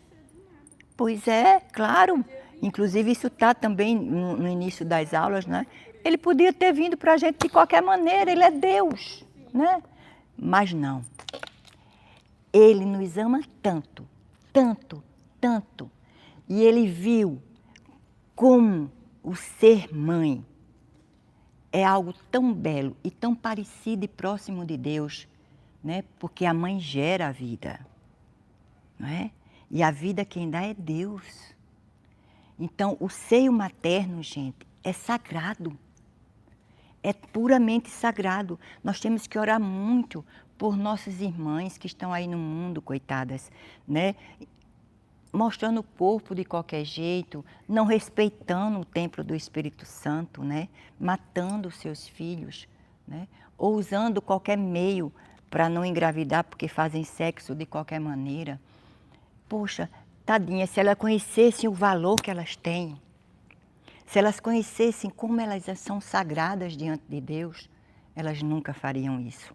pois é, claro, inclusive isso está também no início das aulas, né? Ele podia ter vindo para a gente de qualquer maneira, ele é Deus, né? Mas não. Ele nos ama tanto, tanto, tanto, e ele viu como o ser mãe é algo tão belo e tão parecido e próximo de Deus, né? Porque a mãe gera a vida, não é? E a vida quem dá é Deus. Então, o seio materno, gente, é sagrado. É puramente sagrado. Nós temos que orar muito por nossas irmãs que estão aí no mundo, coitadas, né? Mostrando o corpo de qualquer jeito, não respeitando o templo do Espírito Santo, né? Matando os seus filhos, né? Ou usando qualquer meio para não engravidar porque fazem sexo de qualquer maneira. Poxa, tadinha, se elas conhecessem o valor que elas têm, se elas conhecessem como elas são sagradas diante de Deus, elas nunca fariam isso.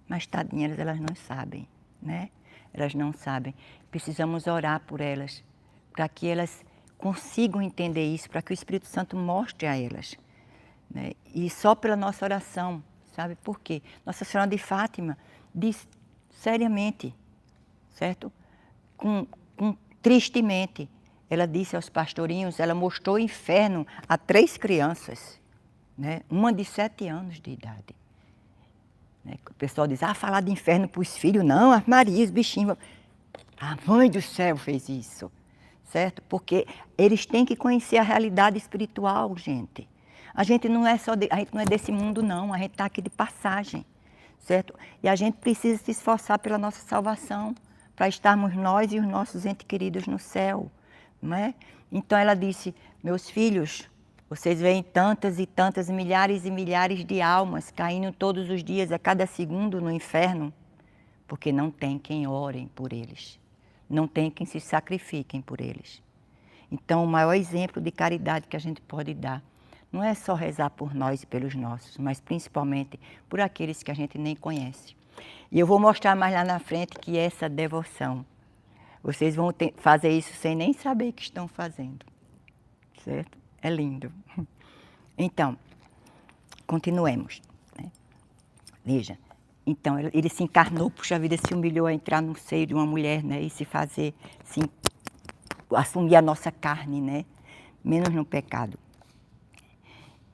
Mas tadinhas, elas não sabem, né? Elas não sabem. Precisamos orar por elas, para que elas consigam entender isso, para que o Espírito Santo mostre a elas, né? E só pela nossa oração, sabe por quê? Nossa Senhora de Fátima diz seriamente, certo? Tristemente, ela disse aos pastorinhos, ela mostrou o inferno a 3 crianças, né? Uma de 7 anos de idade. O pessoal diz, falar de inferno para os filhos, não, as Maria, os bichinhos. A mãe do céu fez isso, certo? Porque eles têm que conhecer a realidade espiritual, gente. A gente não é a gente não é desse mundo, não, a gente está aqui de passagem, certo? E a gente precisa se esforçar pela nossa salvação, para estarmos nós e os nossos entes queridos no céu, não é? Então ela disse, meus filhos, vocês veem tantas e tantas, milhares e milhares de almas caindo todos os dias, a cada segundo no inferno, porque não tem quem orem por eles, não tem quem se sacrifiquem por eles. Então, o maior exemplo de caridade que a gente pode dar não é só rezar por nós e pelos nossos, mas principalmente por aqueles que a gente nem conhece. E eu vou mostrar mais lá na frente que essa devoção, vocês vão fazer isso sem nem saber que estão fazendo, certo? É lindo. Então, continuemos, né? Veja, então ele se encarnou, puxa vida, se humilhou a entrar no seio de uma mulher, né? E se fazer, assumir a nossa carne, né? Menos no pecado.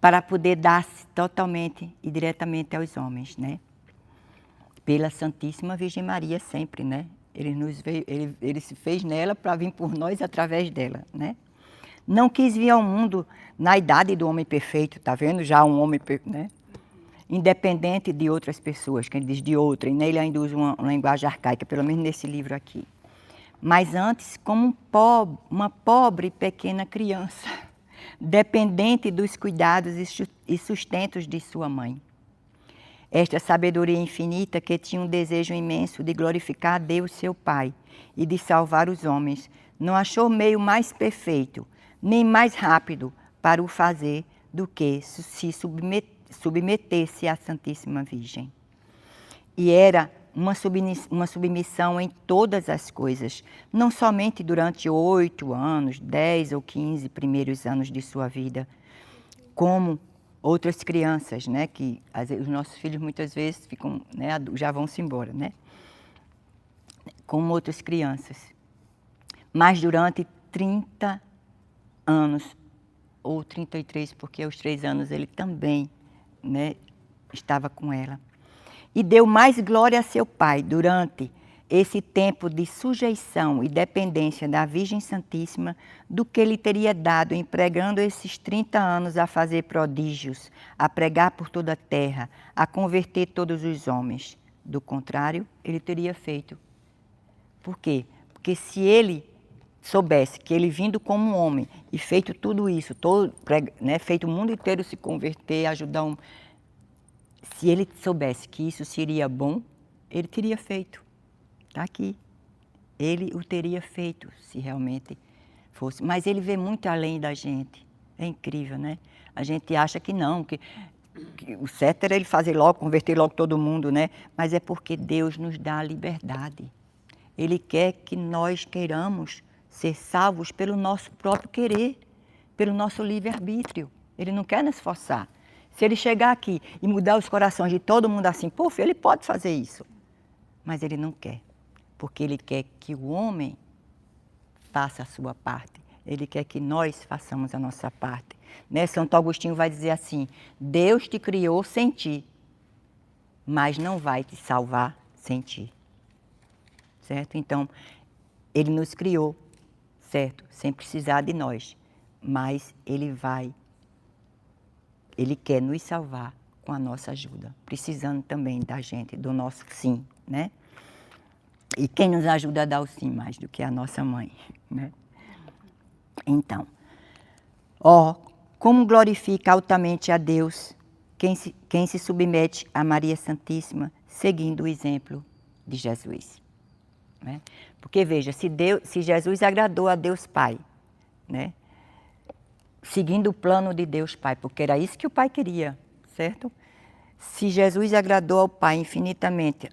Para poder dar-se totalmente e diretamente aos homens, né? Pela Santíssima Virgem Maria sempre, né? Ele se fez nela para vir por nós através dela, né? Não quis vir ao mundo na idade do homem perfeito, tá vendo? Já um homem, né? Independente de outras pessoas, que ele diz de outrem, né? Ele ainda usa uma linguagem arcaica, pelo menos nesse livro aqui. Mas antes, como uma pobre pequena criança, dependente dos cuidados e sustentos de sua mãe. Esta sabedoria infinita, que tinha um desejo imenso de glorificar a Deus, seu Pai, e de salvar os homens, não achou meio mais perfeito, nem mais rápido para o fazer do que se submeter-se à Santíssima Virgem. E era uma submissão em todas as coisas, não somente durante 8 anos, 10 ou 15 primeiros anos de sua vida, como outras crianças, né, que os nossos filhos muitas vezes ficam, né, já vão-se embora, né, como outras crianças. Mas durante 30 anos, ou 33, porque aos 3 anos ele também, né, estava com ela. E deu mais glória a seu Pai durante esse tempo de sujeição e dependência da Virgem Santíssima do que ele teria dado empregando esses 30 anos a fazer prodígios, a pregar por toda a terra, a converter todos os homens. Do contrário, ele teria feito. Por quê? Porque se ele soubesse que ele vindo como um homem e feito tudo isso, né, feito o mundo inteiro se converter, ajudar se ele soubesse que isso seria bom, ele teria feito. Está aqui. Ele o teria feito, se realmente fosse. Mas ele vê muito além da gente. É incrível, né? A gente acha que não, que o certo era ele fazer logo, converter logo todo mundo, né? Mas é porque Deus nos dá a liberdade. Ele quer que nós queiramos ser salvos pelo nosso próprio querer, pelo nosso livre-arbítrio. Ele não quer nos forçar. Se ele chegar aqui e mudar os corações de todo mundo assim, puf, ele pode fazer isso. Mas ele não quer, porque ele quer que o homem faça a sua parte. Ele quer que nós façamos a nossa parte. Né? Santo Agostinho vai dizer assim, Deus te criou sem ti, mas não vai te salvar sem ti. Certo? Então, ele nos criou, certo? Sem precisar de nós, mas ele quer nos salvar com a nossa ajuda, precisando também da gente, do nosso sim, né? E quem nos ajuda a dar o sim mais do que a nossa mãe, né? Então, como glorifica altamente a Deus quem se submete a Maria Santíssima, seguindo o exemplo de Jesus. Né? Porque veja, se Jesus agradou a Deus Pai, né? Seguindo o plano de Deus Pai, porque era isso que o Pai queria, certo? Se Jesus agradou ao Pai infinitamente,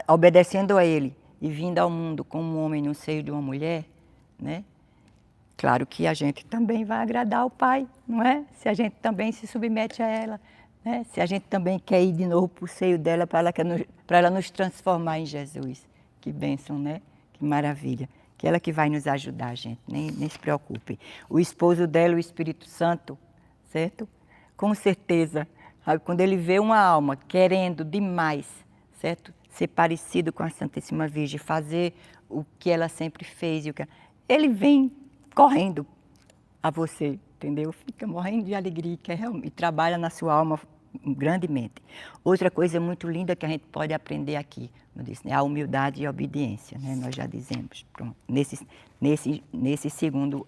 obedecendo a Ele e vindo ao mundo como um homem no seio de uma mulher, né? Claro que a gente também vai agradar ao Pai, não é? Se a gente também se submete a ela, né? Se a gente também quer ir de novo para o seio dela para ela nos transformar em Jesus. Que bênção, né? Que maravilha. Que ela que vai nos ajudar, gente, nem se preocupe. O esposo dela, o Espírito Santo, certo? Com certeza, sabe, quando ele vê uma alma querendo demais, certo? Ser parecido com a Santíssima Virgem, fazer o que ela sempre fez, ele vem correndo a você, entendeu? Fica morrendo de alegria e trabalha na sua alma grandemente. Outra coisa muito linda que a gente pode aprender aqui, como disse, né? A humildade e a obediência, né? Nós já dizemos, pronto. Nesse segundo,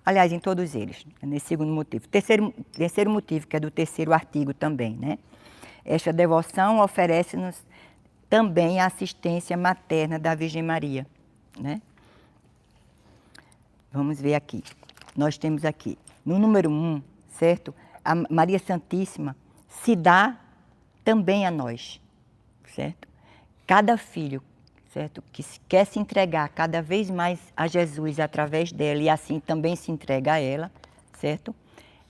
aliás, em todos eles, nesse segundo motivo. Terceiro motivo, que é do terceiro artigo também, né? Esta devoção oferece-nos também a assistência materna da Virgem Maria, né? Vamos ver aqui. Nós temos aqui, no número 1, certo? A Maria Santíssima se dá também a nós, certo? Cada filho, certo? Que quer se entregar cada vez mais a Jesus através dela e assim também se entrega a ela, certo?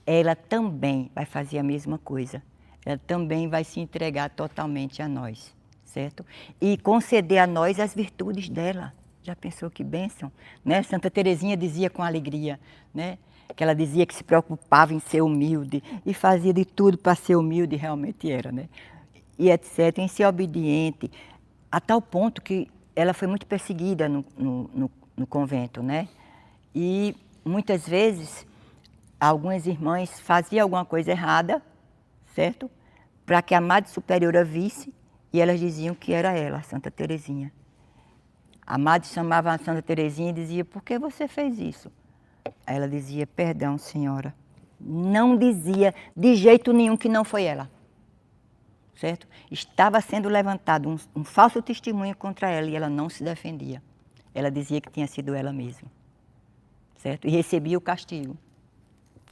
Ela também vai fazer a mesma coisa. Ela também vai se entregar totalmente a nós, certo? E conceder a nós as virtudes dela. Já pensou que bênção? Né? Santa Teresinha dizia com alegria, né? Que ela dizia que se preocupava em ser humilde e fazia de tudo para ser humilde, realmente era, né? E etc., em ser obediente, a tal ponto que ela foi muito perseguida no convento, né? E muitas vezes algumas irmãs faziam alguma coisa errada, certo? Para que a Madre Superiora visse e elas diziam que era ela, a Santa Teresinha. A Madre chamava a Santa Teresinha e dizia, por que você fez isso? Aí ela dizia, perdão, senhora. Não dizia de jeito nenhum que não foi ela. Certo? Estava sendo levantado um falso testemunho contra ela e ela não se defendia. Ela dizia que tinha sido ela mesma. Certo? E recebia o castigo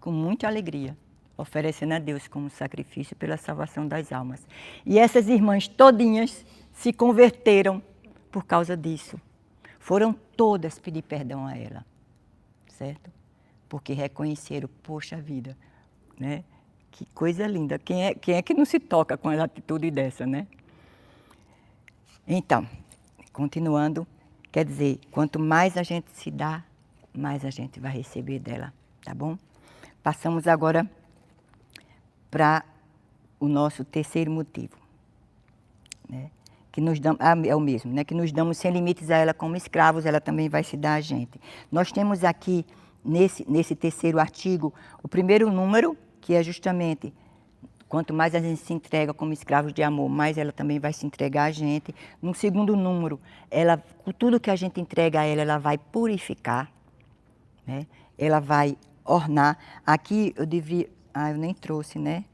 com muita alegria, oferecendo a Deus como sacrifício pela salvação das almas. E essas irmãs todinhas se converteram por causa disso. Foram todas pedir perdão a ela. Certo? Porque reconheceram, poxa vida, né? Que coisa linda. Quem é que não se toca com uma atitude dessa, né? Então, continuando, quer dizer, quanto mais a gente se dá, mais a gente vai receber dela, tá bom? Passamos agora para o nosso terceiro motivo, né? Que nos damos, é o mesmo, né? Que nos damos sem limites a ela como escravos, ela também vai se dar a gente. Nós temos aqui, nesse terceiro artigo, o primeiro número, que é justamente, quanto mais a gente se entrega como escravos de amor, mais ela também vai se entregar a gente. No segundo número, com tudo que a gente entrega a ela, ela vai purificar, né? Ela vai ornar. Aqui eu eu nem trouxe, né?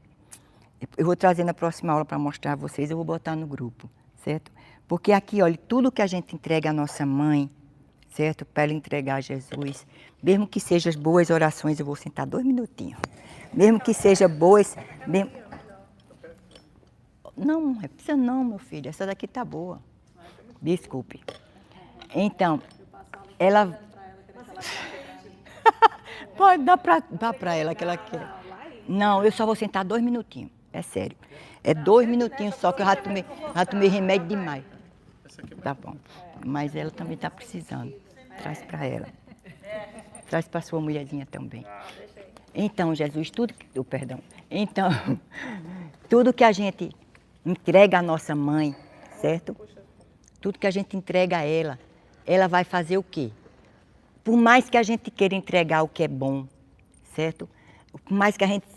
Eu vou trazer na próxima aula para mostrar a vocês, eu vou botar no grupo, certo? Porque aqui, olha, tudo que a gente entrega à nossa mãe, certo? Para ela entregar a Jesus. Mesmo que sejam boas orações, eu vou sentar 2 minutinhos. Mesmo que sejam boas... Não precisa não, meu filho. Essa daqui tá boa. Desculpe. Então, ela... Pode dar para ela que ela quer. Não, eu só vou sentar 2 minutinhos. É sério. É 2 minutinhos só que eu já tomei remédio demais. Tá bom. Mas ela também está precisando. Traz para ela. Traz para sua mulherzinha também. Então, Jesus, Então, tudo que a gente entrega à nossa mãe, certo? Tudo que a gente entrega a ela vai fazer o quê? Por mais que a gente queira entregar o que é bom, certo? Por mais que a gente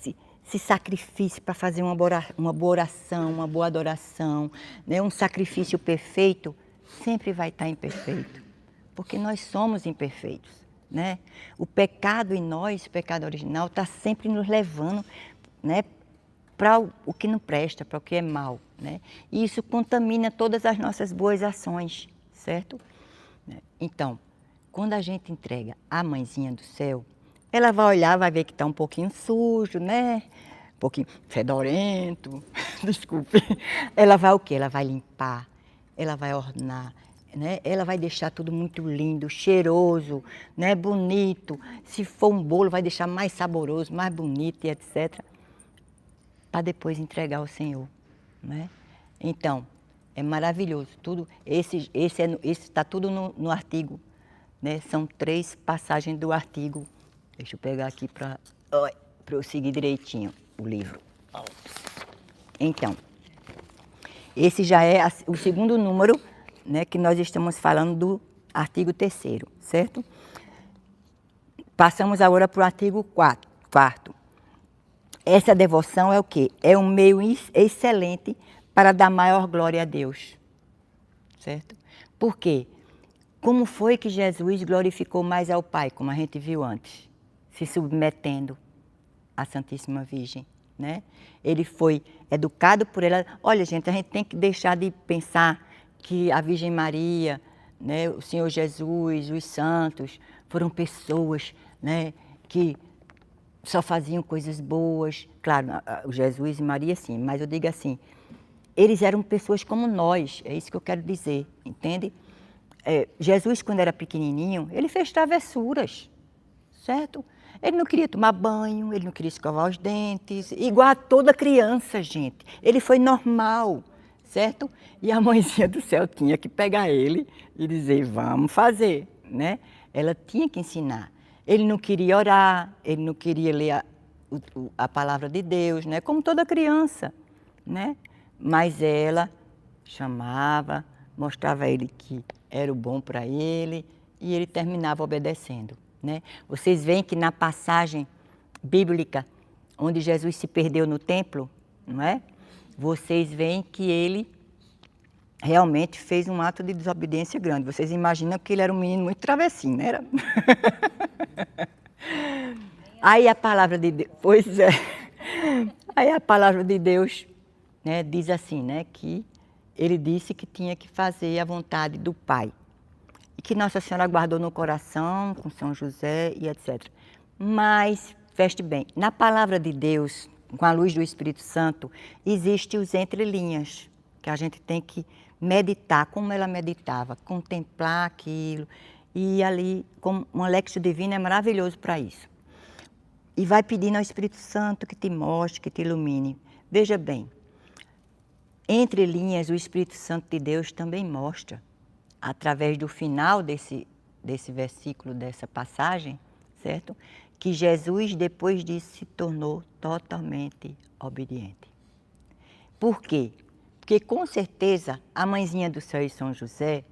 se sacrifique para fazer uma boa oração, uma boa adoração, né? Um sacrifício perfeito, sempre vai estar imperfeito. Porque nós somos imperfeitos, né? O pecado em nós, o pecado original, está sempre nos levando, né, para o que não presta, para o que é mal, né? E isso contamina todas as nossas boas ações, certo? Então, quando a gente entrega a mãezinha do céu, ela vai olhar, vai ver que está um pouquinho sujo, né? Um pouquinho fedorento, desculpe. Ela vai o quê? Ela vai limpar, ela vai ornar, né? Ela vai deixar tudo muito lindo, cheiroso, né? Bonito. Se for um bolo, vai deixar mais saboroso, mais bonito e etc. Para depois entregar ao Senhor, né? Então, é maravilhoso. Tudo, esse está tudo no artigo, né? São 3 passagens do artigo. Deixa eu pegar aqui para eu seguir direitinho o livro. Então, esse já é o segundo número, né, que nós estamos falando do artigo 3º, certo? Passamos agora para o artigo 4º. Essa devoção é o quê? É um meio excelente para dar maior glória a Deus, certo? Por quê? Como foi que Jesus glorificou mais ao Pai, como a gente viu antes? Se submetendo à Santíssima Virgem, né? Ele foi educado por ela. Olha, gente, a gente tem que deixar de pensar que a Virgem Maria, né, o Senhor Jesus, os santos, foram pessoas, né, que só faziam coisas boas. Claro, o Jesus e Maria sim, mas eu digo assim, eles eram pessoas como nós, é isso que eu quero dizer, entende? Jesus, quando era pequenininho, ele fez travessuras, certo? Ele não queria tomar banho, ele não queria escovar os dentes, igual a toda criança, gente. Ele foi normal, certo? E a mãezinha do céu tinha que pegar ele e dizer, vamos fazer, né? Ela tinha que ensinar. Ele não queria orar, ele não queria ler a palavra de Deus, né? Como toda criança, né? Mas ela chamava, mostrava a ele que era o bom para ele e ele terminava obedecendo, né? Vocês veem que na passagem bíblica, onde Jesus se perdeu no templo, não é? Vocês veem que ele realmente fez um ato de desobediência grande. Vocês imaginam que ele era um menino muito travessinho, né? Era... Aí a palavra de Deus, pois é, aí a palavra de Deus, né, diz assim, né, que ele disse que tinha que fazer a vontade do Pai. E que Nossa Senhora guardou no coração, com São José e etc. Mas, preste bem, na palavra de Deus, com a luz do Espírito Santo, existem os entrelinhas, que a gente tem que meditar, como ela meditava, contemplar aquilo. E ali, como um Lexio Divino é maravilhoso para isso. E vai pedindo ao Espírito Santo que te mostre, que te ilumine. Veja bem, entre linhas, o Espírito Santo de Deus também mostra, através do final desse versículo, dessa passagem, certo? Que Jesus, depois disso, se tornou totalmente obediente. Por quê? Porque, com certeza, a mãezinha do céu e São José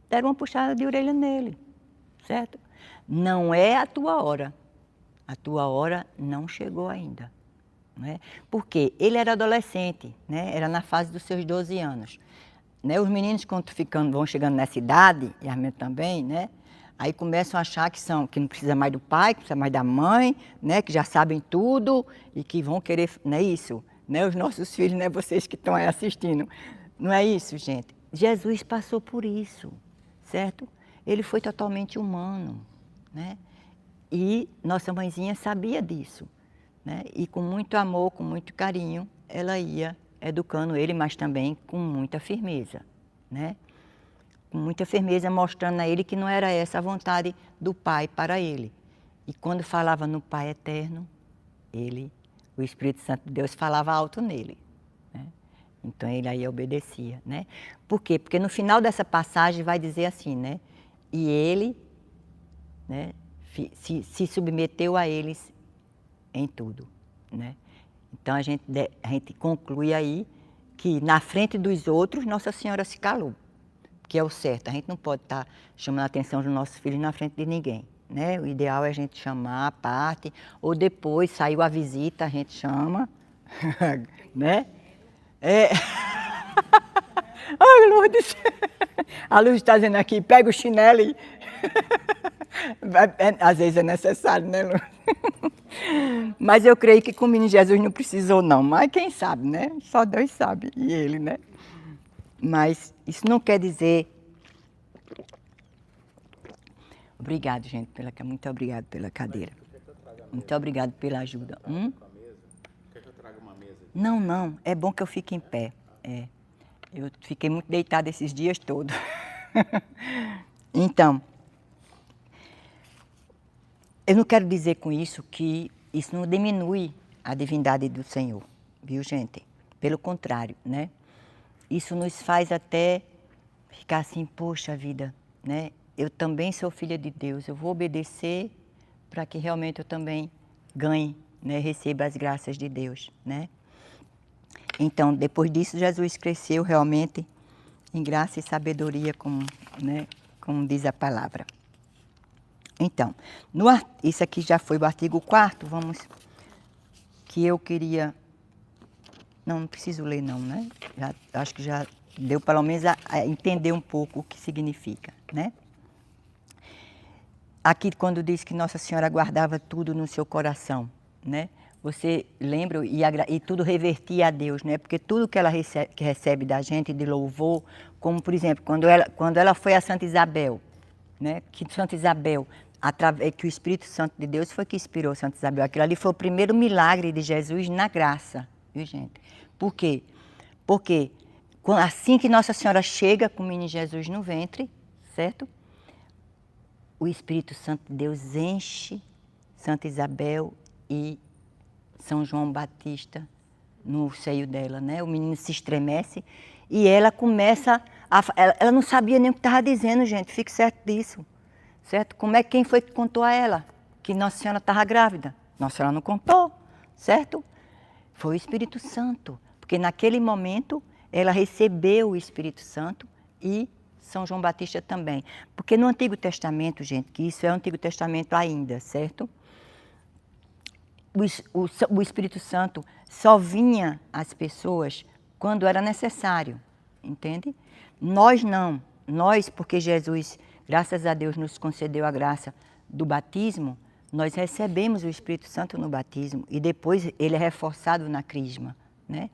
deram uma puxada de orelha nele, certo? Não é a tua hora. A tua hora não chegou ainda. Né? Porque ele era adolescente, né? Era na fase dos seus 12 anos. Né? Os meninos, quando vão chegando nessa idade, e as meninas também, né? Aí começam a achar que não precisa mais do pai, que precisa mais da mãe, né? Que já sabem tudo e que vão querer, não é isso? Né? Os nossos filhos, né? Vocês que estão aí assistindo. Não é isso, gente? Jesus passou por isso, certo? ele foi totalmente humano, né? E nossa mãezinha sabia disso, né? E com muito amor, com muito carinho, ela ia educando ele, mas também com muita firmeza, né? Com muita firmeza, mostrando a ele que não era essa a vontade do Pai para ele. E quando falava no Pai eterno, o Espírito Santo de Deus falava alto nele, né? Então ele aí obedecia, né? Por quê? Porque no final dessa passagem vai dizer assim, né? E ele, né, se submeteu a eles em tudo, né? Então a gente conclui aí que na frente dos outros Nossa Senhora se calou, que é o certo. A gente não pode estar chamando a atenção dos nossos filhos na frente de ninguém, né? O ideal é a gente chamar a parte, ou depois saiu a visita, a gente chama, né? É. Ai, Lourdes, a Lourdes está dizendo aqui, pega o chinelo e... Às vezes é necessário, né, Lourdes? Mas eu creio que com o menino Jesus não precisou não, mas quem sabe, né? Só Deus sabe, e ele, né? Mas isso não quer dizer... Obrigado, gente, muito obrigado pela cadeira. Muito obrigado pela ajuda. Quer que eu traga uma mesa? Não, não, é bom que eu fique em pé. É. Eu fiquei muito deitada esses dias todos. Então, eu não quero dizer com isso que isso não diminui a divindade do Senhor, viu, gente? Pelo contrário, né? Isso nos faz até ficar assim, poxa vida, né? Eu também sou filha de Deus, eu vou obedecer para que realmente eu também ganhe, né? Receba as graças de Deus, né? Então, depois disso, Jesus cresceu realmente em graça e sabedoria, né, como diz a palavra. Então, isso aqui já foi o artigo 4º, que eu queria... Não preciso ler não, né? Acho que já deu pelo menos a entender um pouco o que significa, né? Aqui quando diz que Nossa Senhora guardava tudo no seu coração, né? Você lembra e tudo revertia a Deus, né? Porque tudo que ela recebe da gente de louvor, como por exemplo, quando ela foi a Santa Isabel, né? Que Santa Isabel, que o Espírito Santo de Deus foi que inspirou Santa Isabel. Aquilo ali foi o primeiro milagre de Jesus na graça, viu, gente? Por quê? Porque assim que Nossa Senhora chega com o menino Jesus no ventre, certo? O Espírito Santo de Deus enche Santa Isabel e São João Batista no seio dela, né? O menino se estremece e ela começa ela não sabia nem o que estava dizendo, gente, fique certo disso, certo? Quem foi que contou a ela que Nossa Senhora estava grávida? Nossa Senhora não contou, certo? Foi o Espírito Santo, porque naquele momento ela recebeu o Espírito Santo e São João Batista também. Porque no Antigo Testamento, gente, que isso é o Antigo Testamento ainda, certo? O Espírito Santo só vinha às pessoas quando era necessário, entende? Nós não. Nós, porque Jesus, graças a Deus, nos concedeu a graça do batismo, nós recebemos o Espírito Santo no batismo e depois ele é reforçado na crisma, né?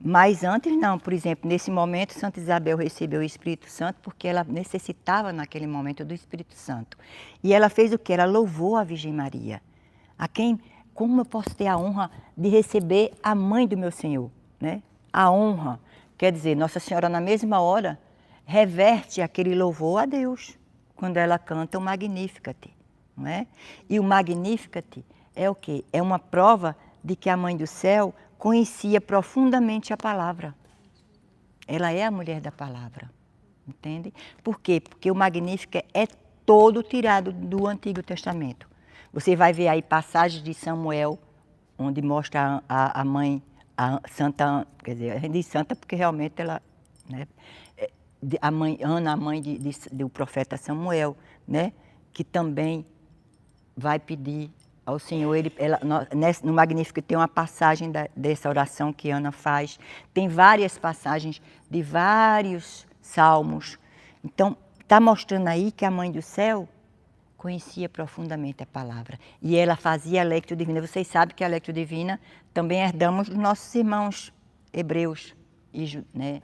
Mas antes não, por exemplo, nesse momento Santa Isabel recebeu o Espírito Santo porque ela necessitava naquele momento do Espírito Santo. E ela fez o quê? Ela louvou a Virgem Maria. Como eu posso ter a honra de receber a mãe do meu Senhor, né? A honra, quer dizer, Nossa Senhora na mesma hora reverte aquele louvor a Deus, quando ela canta o Magnificat, não é? E o Magnificat é o quê? É uma prova de que a Mãe do Céu conhecia profundamente a palavra. Ela é a mulher da palavra, entende? Por quê? Porque o Magnificat é todo tirado do Antigo Testamento. Você vai ver aí passagens de Samuel, onde mostra a mãe, a Santa, quer dizer, a gente diz santa porque realmente ela, né? A mãe Ana, a mãe do profeta Samuel, né? Que também vai pedir ao Senhor, no Magnífico tem uma passagem dessa oração que Ana faz, tem várias passagens de vários salmos. Então, está mostrando aí que a Mãe do Céu conhecia profundamente a palavra. E ela fazia a Lectio Divina. Vocês sabem que a Lectio Divina também herdamos dos nossos irmãos hebreus, né?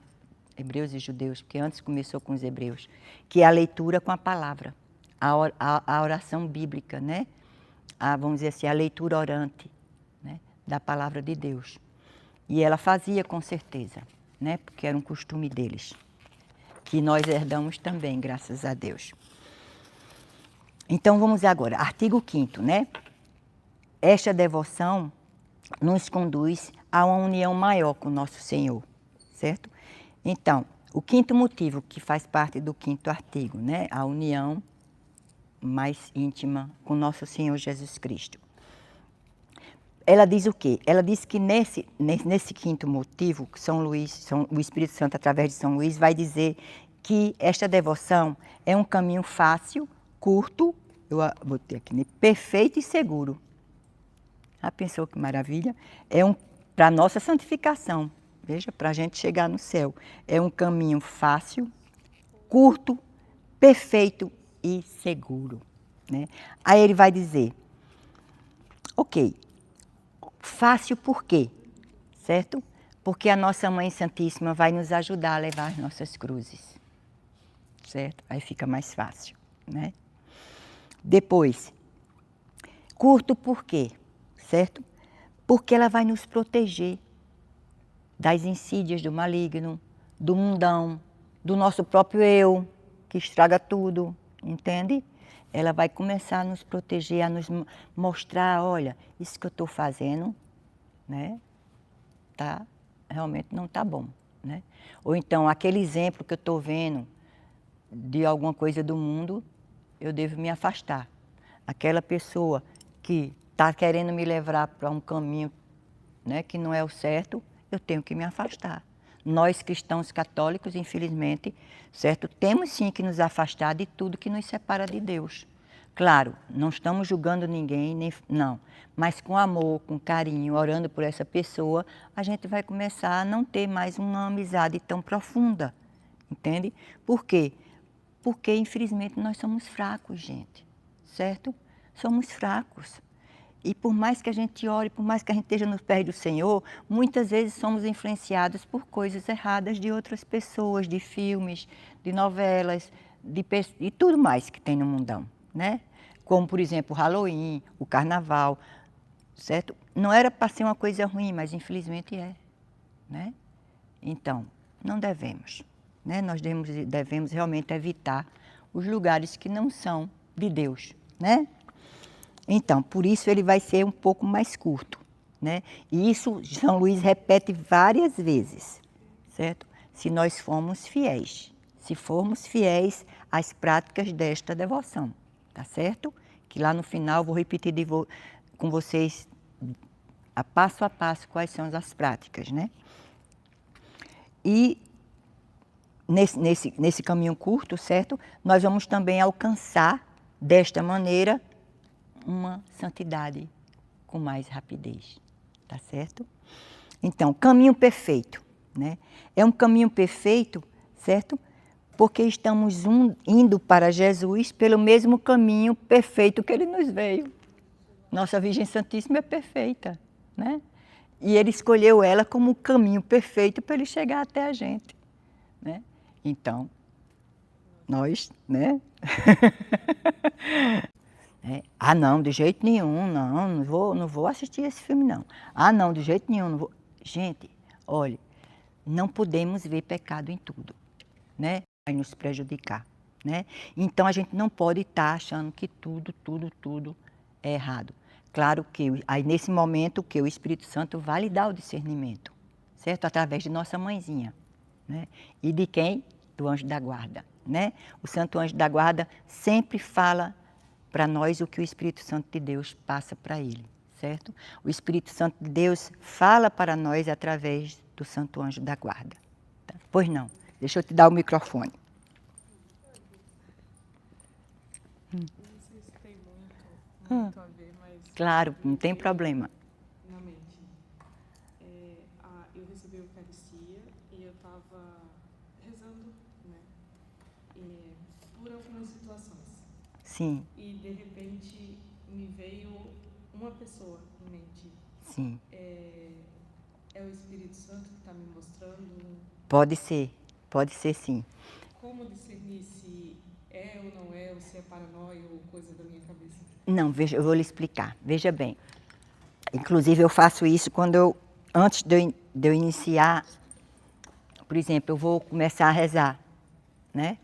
Hebreus e Judeus, porque antes começou com os hebreus, que é a leitura com a palavra, a oração bíblica, né? Vamos dizer assim, a leitura orante, né? Da palavra de Deus. E ela fazia com certeza, né? Porque era um costume deles, que nós herdamos também, graças a Deus. Então vamos agora, artigo 5º, né? Esta devoção nos conduz a uma união maior com nosso Senhor, certo? Então, o 5º motivo que faz parte do 5º artigo, né? A união mais íntima com nosso Senhor Jesus Cristo. Ela diz o quê? Ela diz que nesse 5º motivo, o Espírito Santo, através de São Luís, vai dizer que esta devoção é um caminho fácil, curto, eu botei aqui, né? Perfeito e seguro. Já pensou que maravilha? Para a nossa santificação, veja, para a gente chegar no céu. É um caminho fácil, curto, perfeito e seguro, né? Aí ele vai dizer, ok, fácil por quê? Certo? Porque a nossa Mãe Santíssima vai nos ajudar a levar as nossas cruzes, certo? Aí fica mais fácil, né? Depois, curto por quê? Certo? Porque ela vai nos proteger das insídias do maligno, do mundão, do nosso próprio eu, que estraga tudo, entende? Ela vai começar a nos proteger, a nos mostrar, olha, isso que eu estou fazendo, né? Realmente não está bom, né? Ou então, aquele exemplo que eu estou vendo de alguma coisa do mundo, eu devo me afastar. Aquela pessoa que está querendo me levar para um caminho, né, que não é o certo, eu tenho que me afastar. Nós cristãos católicos, infelizmente, certo, temos sim que nos afastar de tudo que nos separa de Deus. Claro, não estamos julgando ninguém, não, mas com amor, com carinho, orando por essa pessoa, a gente vai começar a não ter mais uma amizade tão profunda, entende? Por quê? Porque, infelizmente, nós somos fracos, gente, certo? Somos fracos. E por mais que a gente ore, por mais que a gente esteja nos pés do Senhor, muitas vezes somos influenciados por coisas erradas de outras pessoas, de filmes, de novelas, de tudo mais que tem no mundão, né? Como, por exemplo, o Halloween, o Carnaval, certo? Não era para ser uma coisa ruim, mas infelizmente é, né? Então, não devemos, né? Nós devemos realmente evitar os lugares que não são de Deus, né? Então, por isso ele vai ser um pouco mais curto, né? E isso São Luís repete várias vezes, certo? Se nós formos fiéis, se formos fiéis às práticas desta devoção, tá certo? Que lá no final eu vou repetir com vocês, a passo, quais são as práticas, né? E nesse caminho curto, certo? Nós vamos também alcançar, desta maneira, uma santidade com mais rapidez, tá certo? Então, caminho perfeito, né? É um caminho perfeito, certo? Porque estamos indo para Jesus pelo mesmo caminho perfeito que Ele nos veio. Nossa Virgem Santíssima é perfeita, né? E Ele escolheu ela como o caminho perfeito para Ele chegar até a gente, né? Então, nós, né? Não, de jeito nenhum, não vou assistir esse filme, não. Não, de jeito nenhum, não vou. Gente, olha, não podemos ver pecado em tudo, né? Vai nos prejudicar, né? Então a gente não pode estar achando que tudo é errado. Claro que aí nesse momento que o Espírito Santo vai lhe dar o discernimento, certo? Através de nossa mãezinha, né? E de quem? Do anjo da guarda, né? O Santo Anjo da Guarda sempre fala para nós o que o Espírito Santo de Deus passa para ele, certo? O Espírito Santo de Deus fala para nós através do Santo Anjo da Guarda. Tá? Pois não, deixa eu te dar o microfone. Não sei se tem muito a ver, mas... Claro, não tem problema. Na mente. Eu recebi a Eucaristia e eu estava rezando, né? Por algumas situações. Sim. E, de repente, me veio uma pessoa em mente. Sim. É o Espírito Santo que está me mostrando? Pode ser, Pode ser sim. Como discernir se é ou não é, ou se é paranoia ou coisa da minha cabeça? Não, veja, eu vou lhe explicar. Veja bem. Inclusive, eu faço isso quando antes de eu iniciar, por exemplo, eu vou começar a rezar, né?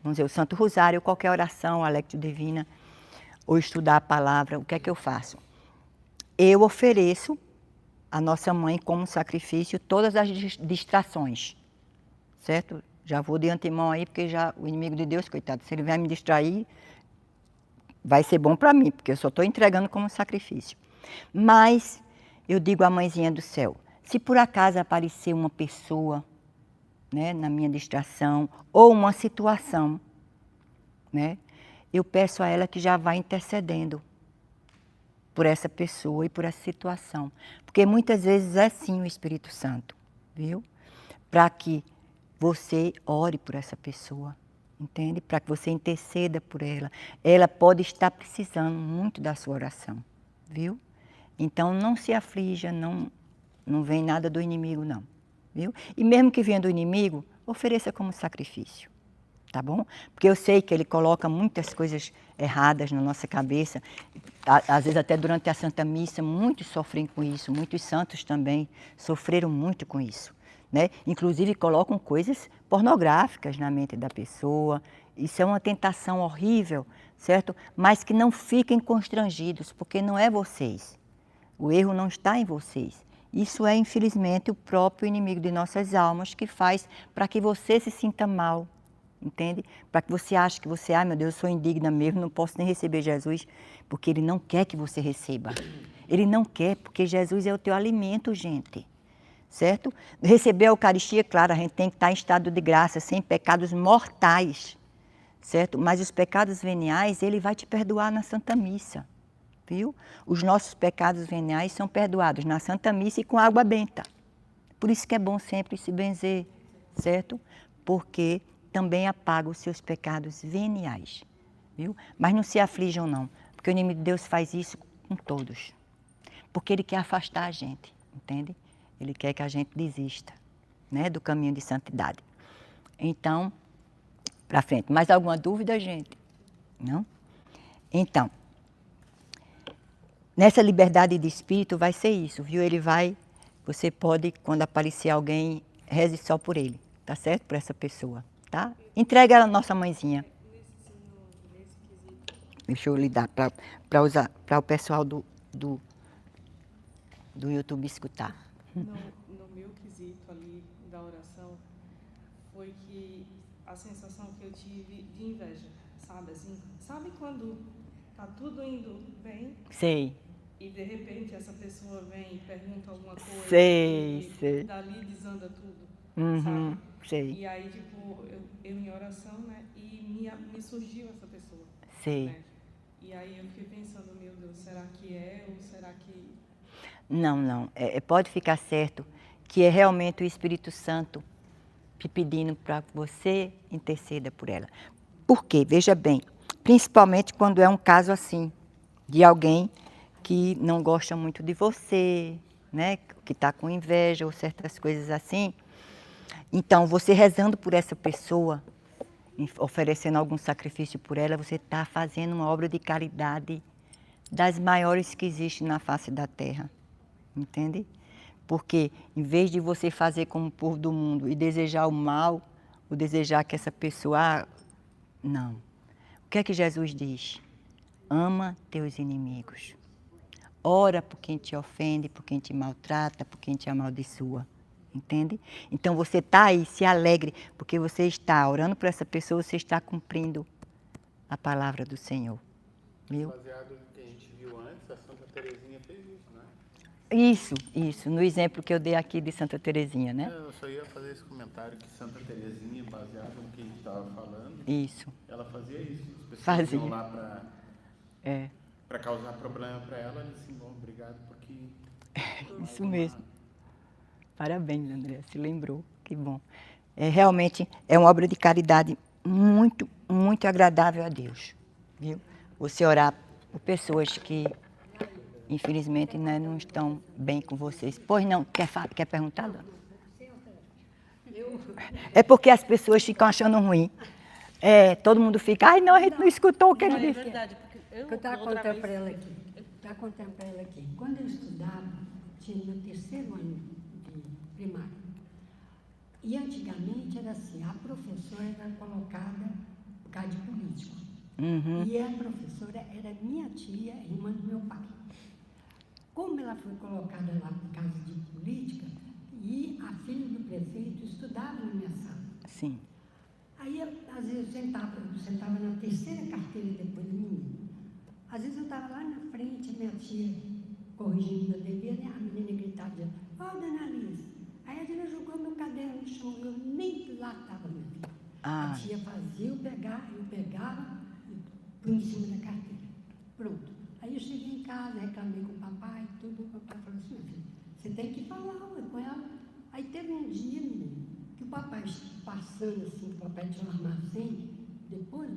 Vamos dizer, o Santo Rosário, qualquer oração, a Lectio Divina, ou estudar a palavra, o que é que eu faço? Eu ofereço à nossa mãe como sacrifício todas as distrações, certo? Já vou de antemão aí, porque já o inimigo de Deus, coitado, se ele vai me distrair, vai ser bom para mim, porque eu só estou entregando como sacrifício. Mas eu digo à mãezinha do céu, se por acaso aparecer uma pessoa, né, na minha distração, ou uma situação, né, eu peço a ela que já vá intercedendo por essa pessoa e por essa situação. Porque muitas vezes é sim o Espírito Santo, viu? Para que você ore por essa pessoa, entende? Para que você interceda por ela. Ela pode estar precisando muito da sua oração, viu? Então não se aflija, não vem nada do inimigo não, viu? E mesmo que venha do inimigo, ofereça como sacrifício, tá bom? Porque eu sei que ele coloca muitas coisas erradas na nossa cabeça, às vezes até durante a Santa Missa, muitos sofrem com isso, muitos santos também sofreram muito com isso, né? Inclusive colocam coisas pornográficas na mente da pessoa, isso é uma tentação horrível, certo? Mas que não fiquem constrangidos, porque não é vocês, o erro não está em vocês. Isso é, infelizmente, o próprio inimigo de nossas almas que faz para que você se sinta mal, entende? Para que você ache que você, ai meu Deus, eu sou indigna mesmo, não posso nem receber Jesus, porque Ele não quer que você receba. Ele não quer, porque Jesus é o teu alimento, gente, certo? Receber a Eucaristia, claro, a gente tem que estar em estado de graça, sem pecados mortais, certo? Mas os pecados veniais, Ele vai te perdoar na Santa Missa, viu? Os nossos pecados veniais são perdoados na Santa Missa e com água benta. Por isso que é bom sempre se benzer, certo? Porque também apaga os seus pecados veniais, viu? Mas não se aflijam não, porque o inimigo de Deus faz isso com todos. Porque ele quer afastar a gente, entende? Ele quer que a gente desista, né, do caminho de santidade. Então, para frente. Mais alguma dúvida, gente? Não? Então, nessa liberdade de espírito vai ser isso, viu? Ele vai, você pode, quando aparecer alguém, reze só por ele, tá certo? Por essa pessoa, tá? Entrega ela à nossa mãezinha. Nesse quesito, Deixa eu lhe dar para o pessoal do YouTube escutar. no meu quesito ali da oração, foi que a sensação que eu tive de inveja, sabe assim? Sabe quando tá tudo indo bem Sei, e de repente essa pessoa vem e pergunta alguma coisa sei, e sei. dali desanda tudo, Uhum, sabe? sei, E aí, tipo, eu em oração, né? E me surgiu essa pessoa, sei. né? E aí eu fiquei pensando, meu Deus, será que é ou será que... Não. Pode ficar certo que é realmente o Espírito Santo te pedindo para que você interceda por ela. Por quê? Veja bem, principalmente quando é um caso assim, de alguém que não gosta muito de você, né? Que está com inveja ou certas coisas assim. Então, você rezando por essa pessoa, oferecendo algum sacrifício por ela, você está fazendo uma obra de caridade das maiores que existe na face da terra. Entende? Porque em vez de você fazer como o povo do mundo e desejar o mal, ou desejar que essa pessoa... Não. O que é que Jesus diz? Ama teus inimigos. Ora por quem te ofende, por quem te maltrata, por quem te amaldiçoa. Entende? Então você está aí, se alegre, porque você está orando por essa pessoa, você está cumprindo a palavra do Senhor. Viu? Baseado no que a gente viu antes, a Santa Teresinha fez isso, né? Isso, no exemplo que eu dei aqui de Santa Teresinha, né? Eu só ia fazer esse comentário que Santa Teresinha, baseado no que a gente estava falando, Isso, ela fazia isso. As pessoas Fazia. iam lá é. para causar problema para ela, ela disse assim, bom, obrigado porque... Isso mesmo. Parabéns, André, se lembrou, que bom. Realmente é uma obra de caridade muito, muito agradável a Deus, viu? Você orar por pessoas que, infelizmente, né, não estão bem com vocês. Pois não, quer perguntar, dona? Eu É porque as pessoas ficam achando ruim. Todo mundo fica, ai não, a gente não escutou o que ele disse. É verdade, porque eu estava contando para ela aqui. Estava contando para ela aqui. Quando eu estudava, tinha meu 3º ano de primário. E antigamente era assim, a professora era colocada por causa de político. Uhum. E a professora era minha tia, irmã do meu pai. Como ela foi colocada lá por causa de política, e a filha do prefeito estudava na minha sala. Sim. Aí, às vezes, eu sentava na 3ª carteira depois do menino. Às vezes eu estava lá na frente, a minha tia corrigindo meu dever, e a menina gritava, dizendo, dona Alice. Aí a tia jogou meu caderno no chão, eu nem lá estava, minha filha. A tia fazia eu pegava e punha em cima da carteira. Pronto. Aí eu cheguei em casa, reclamei com o papai, tudo. O papai falou assim, minha filha, você tem que falar com ela. Aí teve um dia, menino, que o papai passando assim, o papai tinha um armazém, depois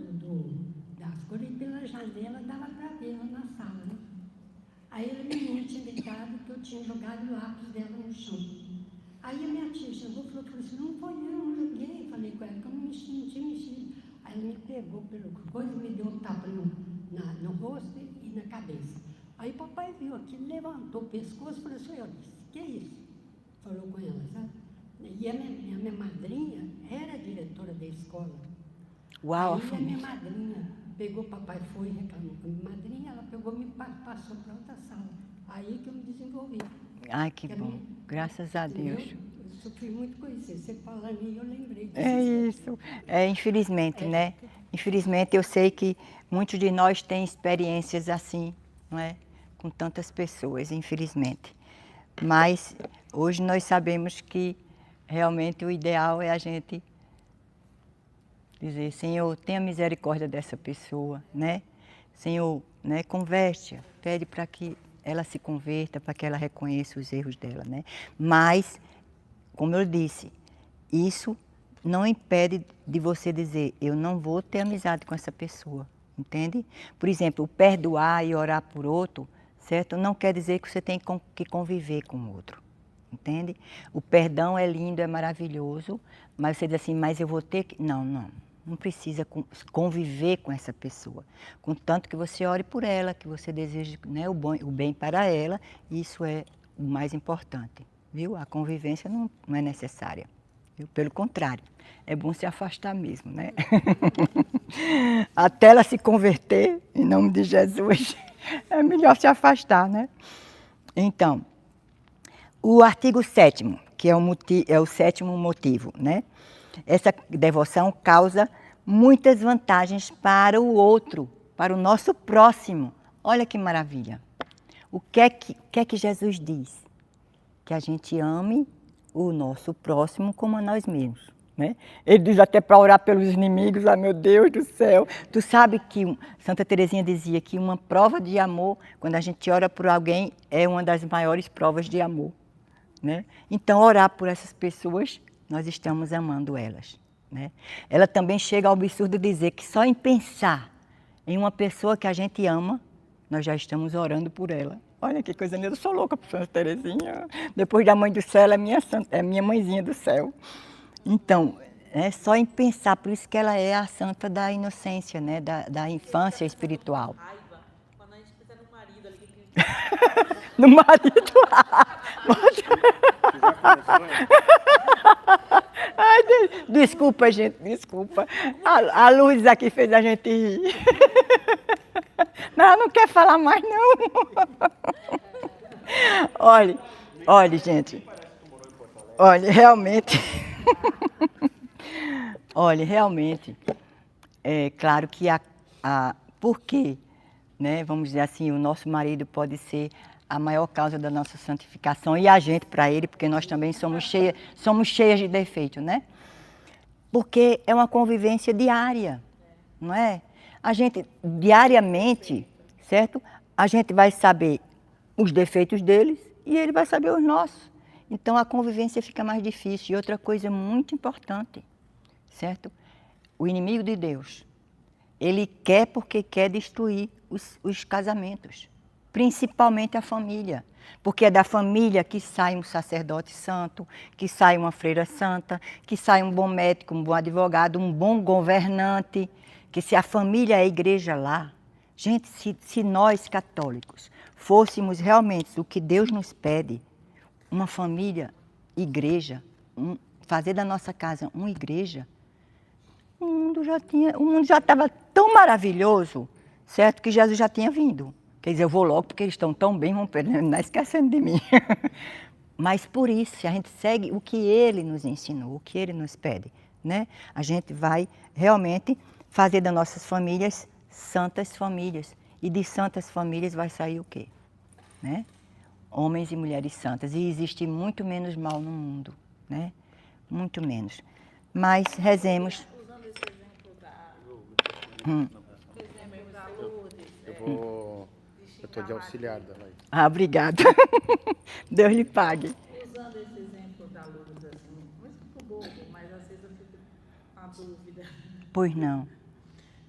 das coisas, e pela janela dava para ver lá na sala, né? Aí a menina tinha deitado que eu tinha jogado o lápis dela no chão. Aí a minha tia chegou e falou assim, não foi eu, não joguei. Falei com ela que eu não tinha mexido. Aí ela me pegou pela coisa e me deu um tapa no rosto e na cabeça. Aí o papai viu aquilo, levantou o pescoço e falou assim, eu disse, que é isso? Falou com ela, sabe? E a minha madrinha era diretora da escola. Uau, aí a minha madrinha pegou, papai foi reclamou com a minha madrinha, ela pegou e me passou para outra sala. Aí que eu me desenvolvi. Ai, que bom. Graças a Deus. Eu sofri muito com isso. Você falando aí, eu lembrei disso. É isso. Infelizmente, né? Infelizmente, eu sei que muitos de nós têm experiências assim, não é? Com tantas pessoas, infelizmente. Mas hoje nós sabemos que realmente o ideal é a gente dizer, Senhor, tenha misericórdia dessa pessoa, né? Senhor, né, converte-a, pede para que ela se converta, para que ela reconheça os erros dela, né? Mas, como eu disse, isso não impede de você dizer, eu não vou ter amizade com essa pessoa, entende? Por exemplo, o perdoar e orar por outro, certo? Não quer dizer que você tem que conviver com o outro, entende? O perdão é lindo, é maravilhoso, mas você diz assim, mas eu vou ter que... Não precisa conviver com essa pessoa. Contanto que você ore por ela, que você deseje, né, o bem para ela, isso é o mais importante, viu? A convivência não é necessária, viu? Pelo contrário, é bom se afastar mesmo, né? Até ela se converter, em nome de Jesus, é melhor se afastar, né? Então, o artigo 7º, que é o 7º motivo, né? Essa devoção causa muitas vantagens para o outro, para o nosso próximo. Olha que maravilha. O que é que Jesus diz? Que a gente ame o nosso próximo como a nós mesmos, né? Ele diz até para orar pelos inimigos, meu Deus do céu. Tu sabe que Santa Teresinha dizia que uma prova de amor, quando a gente ora por alguém, é uma das maiores provas de amor, né? Então, orar por essas pessoas, nós estamos amando elas, né? Ela também chega ao absurdo de dizer que só em pensar em uma pessoa que a gente ama, nós já estamos orando por ela. Olha que coisa linda, eu sou louca por Santa Teresinha. Depois da Mãe do Céu, ela é minha mãezinha do céu. Então, só em pensar, por isso que ela é a santa da inocência, né? Da infância espiritual. Quando a gente pensa no marido ali que No marido. Ai, desculpa, gente, desculpa. A luz aqui fez a gente rir. Não quer falar mais, não. Olha, gente. Olha, realmente. É claro que por quê? Né? Vamos dizer assim, o nosso marido pode ser a maior causa da nossa santificação e a gente para ele, porque nós também somos cheias de defeito, né? Porque é uma convivência diária, não é? A gente, diariamente, certo? A gente vai saber os defeitos deles e ele vai saber os nossos. Então, a convivência fica mais difícil. E outra coisa muito importante, certo? O inimigo de Deus, ele quer porque quer destruir os casamentos. principalmente a família. Porque é da família que sai um sacerdote santo, que sai uma freira santa, que sai um bom médico, um bom advogado, um bom governante. Que se a família é a igreja lá, gente, se nós católicos fôssemos realmente o que Deus nos pede, uma família, igreja, fazer da nossa casa uma igreja, o mundo já estava tão maravilhoso, certo? Que Jesus já tinha vindo. Quer dizer, eu vou logo porque eles estão tão bem, não esquecendo de mim. Mas por isso, se a gente segue o que Ele nos ensinou, o que Ele nos pede, né? A gente vai realmente fazer das nossas famílias santas famílias. E de santas famílias vai sair o quê? Né? Homens e mulheres santas. E existe muito menos mal no mundo, né? Muito menos. Mas rezemos. Usando esse exemplo da Lourdes, Eu estou de auxiliar da Laís. Ah, obrigada. Deus lhe pague. usando esse exemplo da Lourdes, assim, um exemplo bobo, mas às vezes eu fico na dúvida. Pois não.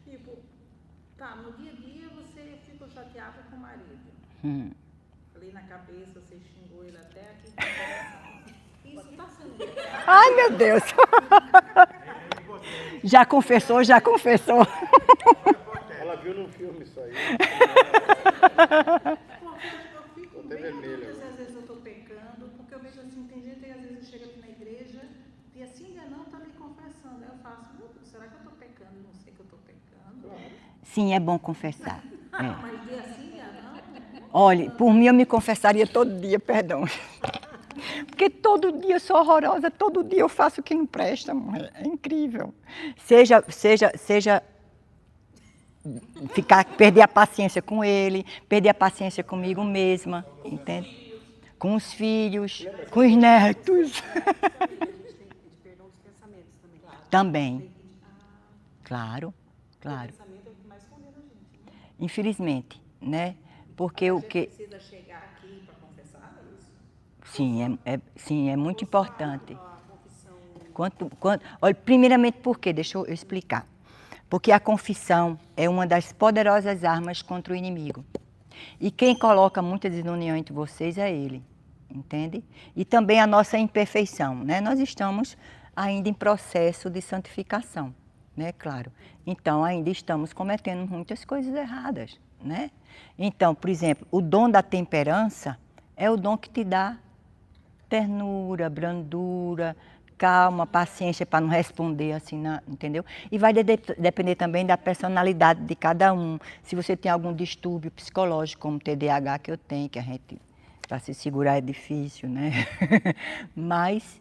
Tipo, tá, no dia a dia você ficou chateado com o marido. Ali na cabeça você xingou ele até aqui. Isso está sendo verdade. Ai, meu Deus. Já confessou, já confessou. Ela viu num filme isso aí. Eu fico bem na dúvida se às vezes eu estou pecando, porque eu vejo assim, tem gente que às vezes chega aqui na igreja e assim ainda não está me confessando. Aí eu faço, meu Deus, será que eu estou pecando? Não sei que eu estou pecando. Sim, é bom confessar. É. Mas dia sim, dia não. Olha, por mim eu me confessaria todo dia, perdão. Porque todo dia eu sou horrorosa, todo dia eu faço o que não presta, mulher. É incrível. Seja perder a paciência com ele, perder a paciência comigo mesma, entende? Com os filhos, com os netos. Perdão dos pensamentos também. Também. Claro, claro. O pensamento é o que mais condena a gente. Né? Infelizmente, né? Porque o que... Precisa chegar aqui para confessar isso? Sim, é muito importante. A confissão. Olha, primeiramente por quê? Deixa eu explicar. Porque a confissão é uma das poderosas armas contra o inimigo. E quem coloca muita desunião entre vocês é ele, entende? E também a nossa imperfeição, né? Nós estamos ainda em processo de santificação, né? Claro. Então, ainda estamos cometendo muitas coisas erradas, né? Então, por exemplo, o dom da temperança é o dom que te dá ternura, brandura, calma, paciência para não responder assim, entendeu? E vai depender também da personalidade de cada um. Se você tem algum distúrbio psicológico, como TDAH que eu tenho, que a gente, para se segurar é difícil, né? Mas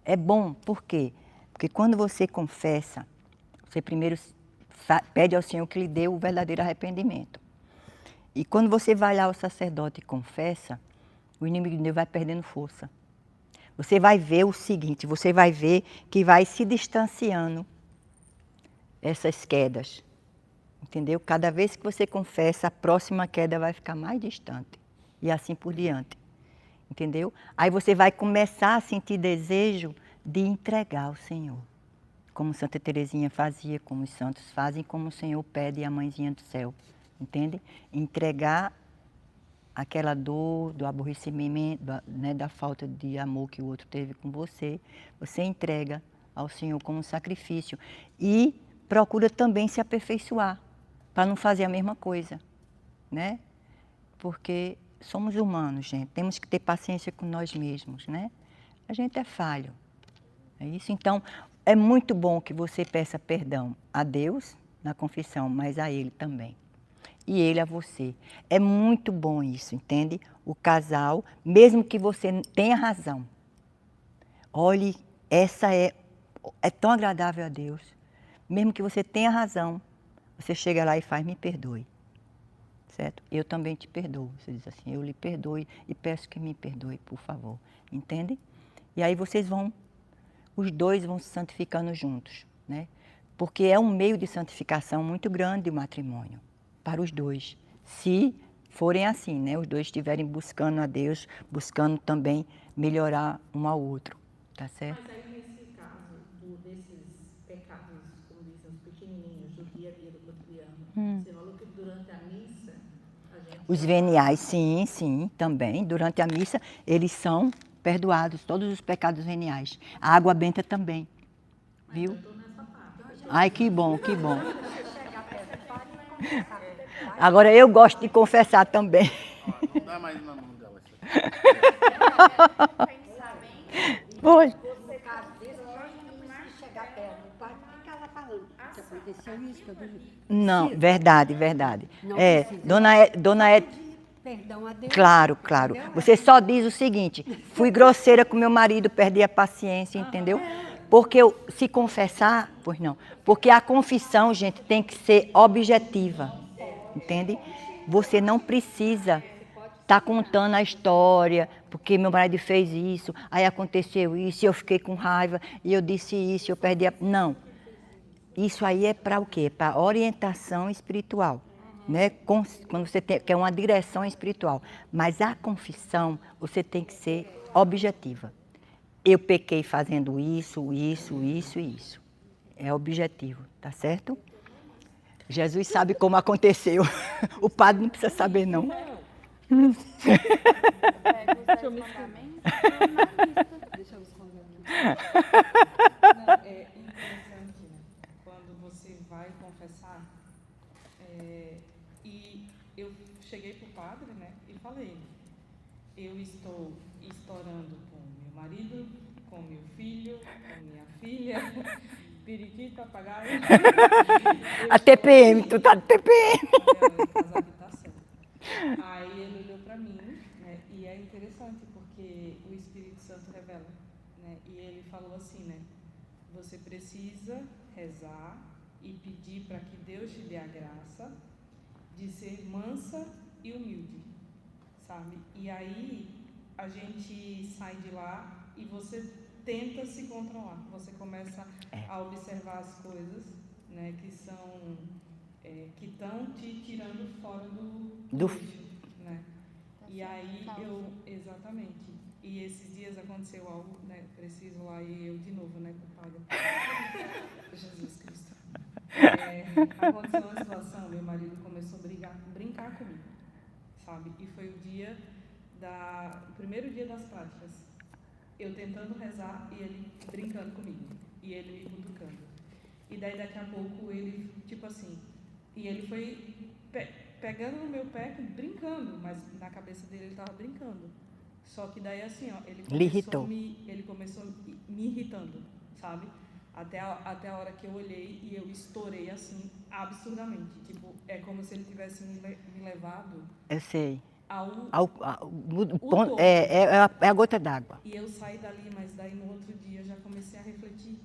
é bom, por quê? Porque quando você confessa, você primeiro pede ao Senhor que lhe dê o verdadeiro arrependimento. E quando você vai lá ao sacerdote e confessa, o inimigo de Deus vai perdendo força. Você vai ver o seguinte, você vai ver que vai se distanciando essas quedas, entendeu? Cada vez que você confessa, a próxima queda vai ficar mais distante e assim por diante, entendeu? Aí você vai começar a sentir desejo de entregar ao Senhor, como Santa Teresinha fazia, como os santos fazem, como o Senhor pede a Mãezinha do Céu, entende? Entregar aquela dor, do aborrecimento, né, da falta de amor que o outro teve com você, você entrega ao Senhor como sacrifício e procura também se aperfeiçoar, para não fazer a mesma coisa, né? Porque somos humanos, gente, temos que ter paciência com nós mesmos, né? A gente é falho, é isso? Então, é muito bom que você peça perdão a Deus na confissão, mas a Ele também. E ele a você. É muito bom isso, entende? O casal, mesmo que você tenha razão. Olhe, essa é tão agradável a Deus. Mesmo que você tenha razão, você chega lá e faz, me perdoe. Certo? Eu também te perdoo. Você diz assim, eu lhe perdoe e peço que me perdoe, por favor. Entende? E aí os dois vão se santificando juntos, né? Porque é um meio de santificação muito grande o matrimônio. Para os dois, se forem assim, né? Os dois estiverem buscando a Deus, buscando também melhorar um ao outro, tá certo? Mas aí nesse caso desses pecados, como dizem os pequenininhos, do dia a dia do cotidiano, você falou que durante a missa, Os veniais, sim, também. Durante a missa, eles são perdoados, todos os pecados veniais. A água benta também, viu? Ai, que bom, que bom. Agora eu gosto de confessar também. Ó, não dá mais na mão dela. Oi. No caso desse, se chegar perto do padre, fica lá falando. Se aconteceu isso, que eu duvido. Não, verdade. Não É, precisa. dona Ed, Perdão a Deus. claro. Você só diz o seguinte: fui grosseira com meu marido, perdi a paciência, entendeu? Porque se confessar, pois não. Porque a confissão, gente, tem que ser objetiva, entende? Você não precisa estar contando a história, porque meu marido fez isso, aí aconteceu isso, e eu fiquei com raiva, e eu disse isso, eu perdi a... Não. Isso aí é para o quê? Para orientação espiritual, né? Quando você quer uma direção espiritual. Mas a confissão, você tem que ser objetiva. Eu pequei fazendo isso. É objetivo, tá certo? Jesus sabe como aconteceu. O padre não precisa saber, não. Deixa eu me Deixa eu esconder. Não, é interessante, né? Quando você vai confessar, e eu cheguei para o padre, né, e falei, eu estou estourando com meu marido, com meu filho, com minha filha, periquito, papagaio. A TPM, tu tá de TPM. Casar que tá certo. Aí ele olhou para mim, né, e é interessante porque o Espírito Santo revela, né, e ele falou assim, né, você precisa rezar e pedir para que Deus te dê a graça de ser mansa e humilde, sabe? E aí a gente sai de lá e você tenta se controlar, você começa a observar as coisas, né, que são que estão te tirando fora do eixo, né? E aí exatamente. E esses dias aconteceu algo, né? Preciso lá e eu de novo, né, culpada. Jesus Cristo. Aconteceu uma situação, meu marido começou a brincar comigo, sabe? E foi o primeiro dia das práticas. Eu tentando rezar e ele brincando comigo. E ele me cutucando. E daí daqui a pouco ele, tipo assim, e ele foi pegando no meu pé, brincando, mas na cabeça dele ele estava brincando. Só que daí assim, ó, ele começou me irritando, sabe? Até a hora que eu olhei e eu estourei assim, absurdamente. Tipo, é como se ele tivesse me levado... Eu sei. Todo. É a gota d'água. E eu saí dali, mas daí no outro dia eu já comecei a refletir.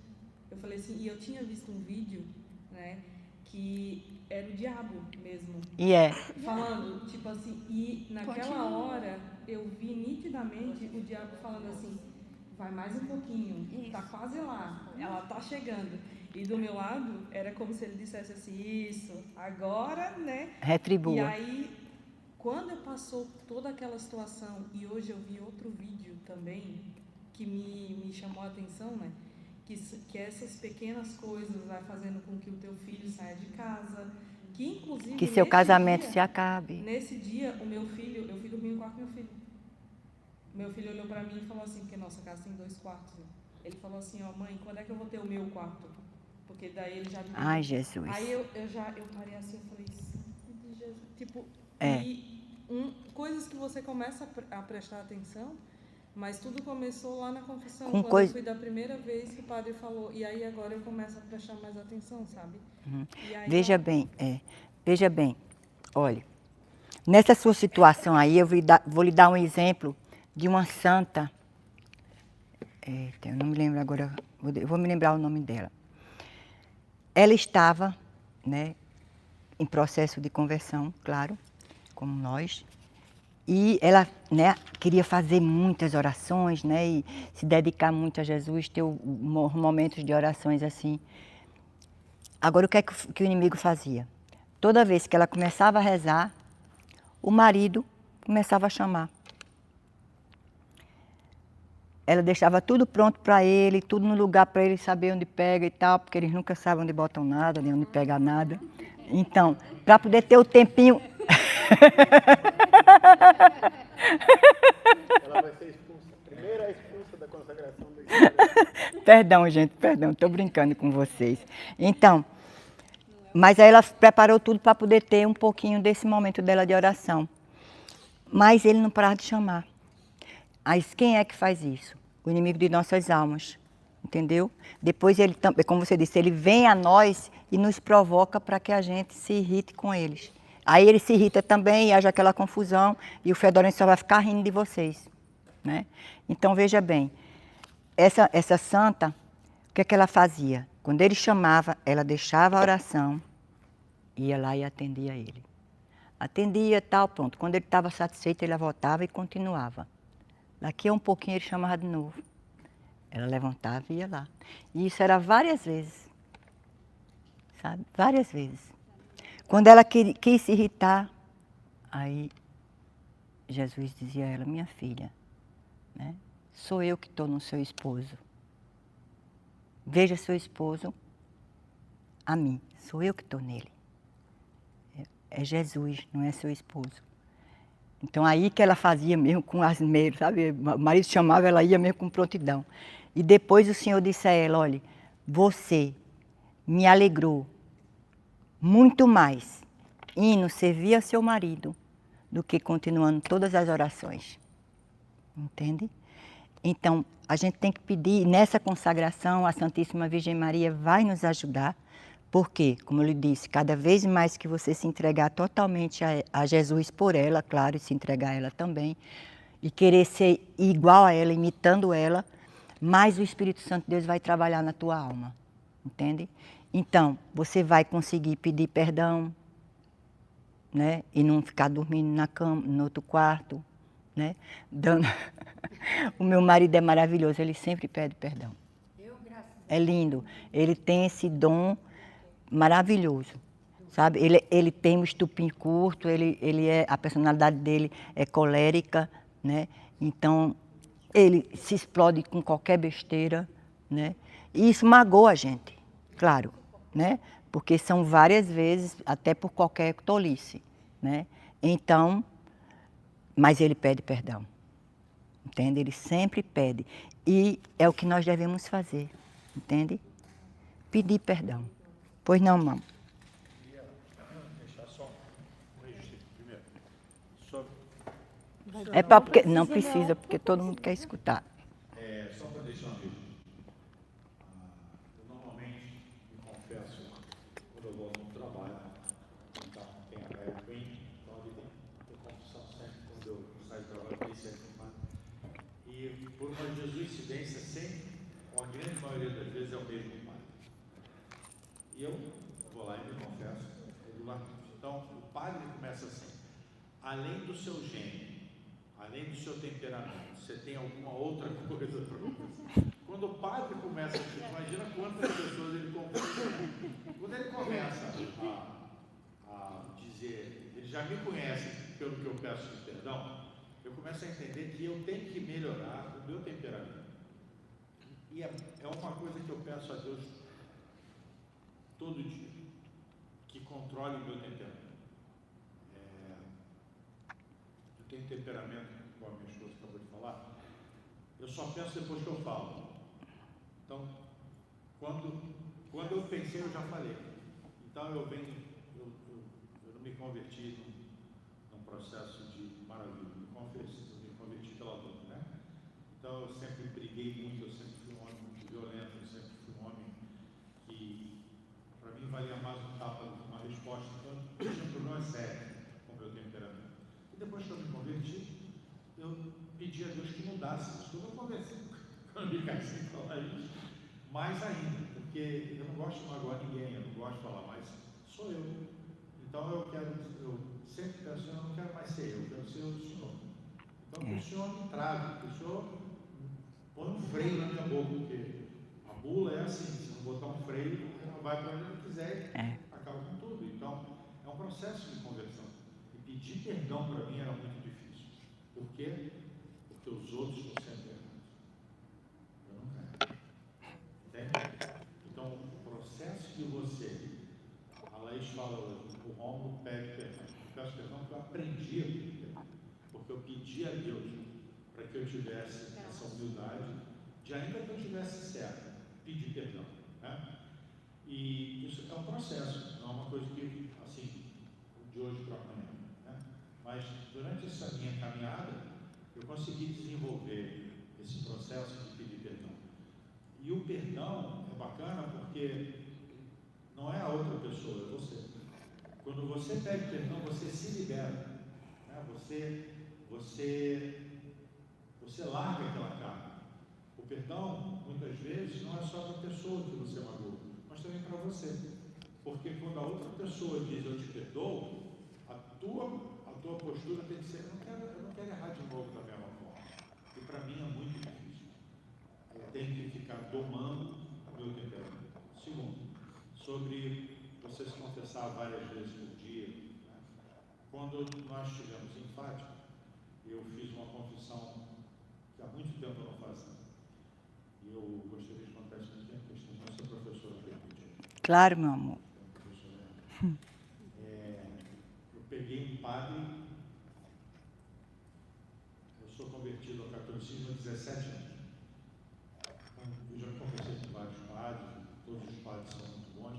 Eu falei assim, e eu tinha visto um vídeo, né, que era o diabo mesmo. E é. Falando, tipo assim, e naquela hora eu vi nitidamente o diabo falando assim, vai mais um pouquinho, tá quase lá, ela tá chegando. E do meu lado, era como se ele dissesse assim, isso, agora, né? Retribua. E aí, quando passou toda aquela situação, e hoje eu vi outro vídeo também, que me chamou a atenção, né? Que essas pequenas coisas vai fazendo com que o teu filho saia de casa, que inclusive... Que seu casamento se acabe. Nesse dia, o meu filho, eu fui dormir no quarto do meu filho. Meu filho olhou para mim e falou assim, porque nossa casa tem 2 quartos. Né? Ele falou assim, ó, mãe, quando é que eu vou ter o meu quarto? Porque daí ele já... Ai, Jesus. Aí eu parei assim, eu falei, Santo de Jesus. Tipo, coisas que você começa a prestar atenção, mas tudo começou lá na confissão, quando eu fui da primeira vez que o padre falou, e aí agora eu começo a prestar mais atenção, sabe? E aí, veja bem, olha, nessa sua situação aí, eu vou lhe dar um exemplo de uma santa, eu não me lembro agora, eu vou me lembrar o nome dela. Ela estava, né, em processo de conversão, claro, como nós, e ela, né, queria fazer muitas orações, né, e se dedicar muito a Jesus, ter momentos de orações assim. Agora, o que é que o inimigo fazia? Toda vez que ela começava a rezar, o marido começava a chamar. Ela deixava tudo pronto para ele, tudo no lugar para ele saber onde pega e tal, porque eles nunca sabem onde botam nada, nem onde pega nada. Então, para poder ter o tempinho... Ela vai ser expulsa. Primeira expulsa da consagração da igreja. Perdão, gente, perdão, estou brincando com vocês. Então, mas aí ela preparou tudo para poder ter um pouquinho desse momento dela de oração. Mas ele não parava de chamar. Mas quem é que faz isso? O inimigo de nossas almas, entendeu? Depois ele, como você disse, ele vem a nós e nos provoca para que a gente se irrite com eles. Aí ele se irrita também e haja aquela confusão e o fedorento só vai ficar rindo de vocês, né? Então veja bem, essa santa, o que é que ela fazia? Quando ele chamava, ela deixava a oração, ia lá e atendia ele. Atendia tal, pronto. Quando ele estava satisfeito, ele voltava e continuava. Daqui a um pouquinho ele chamava de novo. Ela levantava e ia lá. E isso era várias vezes. Sabe? Várias vezes. Quando ela quis se irritar, aí Jesus dizia a ela, minha filha, né? Sou eu que estou no seu esposo. Veja seu esposo a mim. Sou eu que estou nele. É Jesus, não é seu esposo. Então aí que ela fazia mesmo com asmero, sabe? O marido chamava, ela ia mesmo com prontidão. E depois o Senhor disse a ela, olha, você me alegrou muito mais indo servir a seu marido do que continuando todas as orações. Entende? Então, a gente tem que pedir, nessa consagração, a Santíssima Virgem Maria vai nos ajudar, porque, como eu lhe disse, cada vez mais que você se entregar totalmente a Jesus por ela, claro, e se entregar a ela também, e querer ser igual a ela, imitando ela, mais o Espírito Santo de Deus vai trabalhar na tua alma, entende? Então, você vai conseguir pedir perdão, né? E não ficar dormindo na cama, no outro quarto, né? O meu marido é maravilhoso, ele sempre pede perdão. É lindo, ele tem esse dom maravilhoso, sabe? Ele tem um estupim curto, a personalidade dele é colérica, né? Então, ele se explode com qualquer besteira, né? E isso magoa a gente, claro, né? Porque são várias vezes, até por qualquer tolice, né? Então, mas ele pede perdão, entende? Ele sempre pede. E é o que nós devemos fazer, entende? Pedir perdão. Pois não, mamãe? Queria deixar só um registro primeiro. É para porque não precisa, porque todo mundo quer escutar. Só para deixar um registro. Eu normalmente me confesso quando eu volto no trabalho, então tem a praia Queen, então ali tem confissão sempre quando eu saio do trabalho, tem sempre uma. E por uma jesuicidência, sempre, com a grande maioria das vezes, é o mesmo padre. E eu vou lá e me confesso regularmente. Então, o padre começa assim: além do seu gênio, além do seu temperamento, você tem alguma outra coisa para você? Quando o padre começa assim, imagina quantas pessoas ele conversa. Quando ele começa a dizer, ele já me conhece pelo que eu peço de perdão, eu começo a entender que eu tenho que melhorar o meu temperamento. E é uma coisa que eu peço a Deus todo dia, que controle o meu temperamento. Eu tenho temperamento, como a minha esposa acabou de falar, eu só penso depois que eu falo. Então, quando eu pensei, eu já falei. Então, eu não me converti num processo de maravilha, eu me converti pela dor, né? Então, eu sempre briguei muito, eu sempre fui um homem muito violento, eu sempre fui um homem que, para mim, valia mais um tapa do que uma resposta. Então, eu tinha um problema sério com o meu temperamento. E depois que eu me converti, eu pedi a Deus que mudasse isso. Eu conversei quando me casei sem falar isso, mais ainda, porque eu não gosto de magoar ninguém, eu não gosto de falar, mas sou eu. Então eu sempre peço, eu não quero mais ser eu quero ser o Senhor. Então que o Senhor me trave, que o Senhor põe um freio na minha boca, porque a bula é assim, se não botar um freio, ele não vai para onde ele quiser e acaba com tudo. Então é um processo de conversão. E pedir perdão para mim era muito difícil. Por quê? Porque os outros estão sempre errados. Eu não quero. Entende? Então, o processo de você, a Laís fala hoje, o Rômulo pede perdão. peço perdão porque eu aprendi a pedir perdão. Porque eu pedi a Deus para que eu tivesse essa humildade de, ainda que eu tivesse certo, pedir perdão, né? E isso é um processo, não é uma coisa que, assim, de hoje para amanhã, né? Mas durante essa minha caminhada, eu consegui desenvolver esse processo de pedir perdão. E o perdão é bacana porque não é a outra pessoa, é você. Quando você pede perdão, você se libera, né? Você larga aquela carga. O perdão, muitas vezes, não é só para a pessoa que você magoou, mas também para você. Porque quando a outra pessoa diz eu te perdoo, a tua postura tem que ser, eu não quero errar de novo da mesma forma. E para mim é muito difícil. Eu tenho que ficar domando o meu temperamento. Segundo, sobre você se confessar várias vezes por dia, né? Quando nós estivemos em Fátima, eu fiz uma confissão que há muito tempo eu não fazia. E eu gostaria de contar isso aqui, porque a nossa professora permitiu. Claro, meu amor. Eu peguei um padre, eu sou convertido ao catolicismo há 17 anos. Eu já conversei com vários padres, todos os padres são muito bons,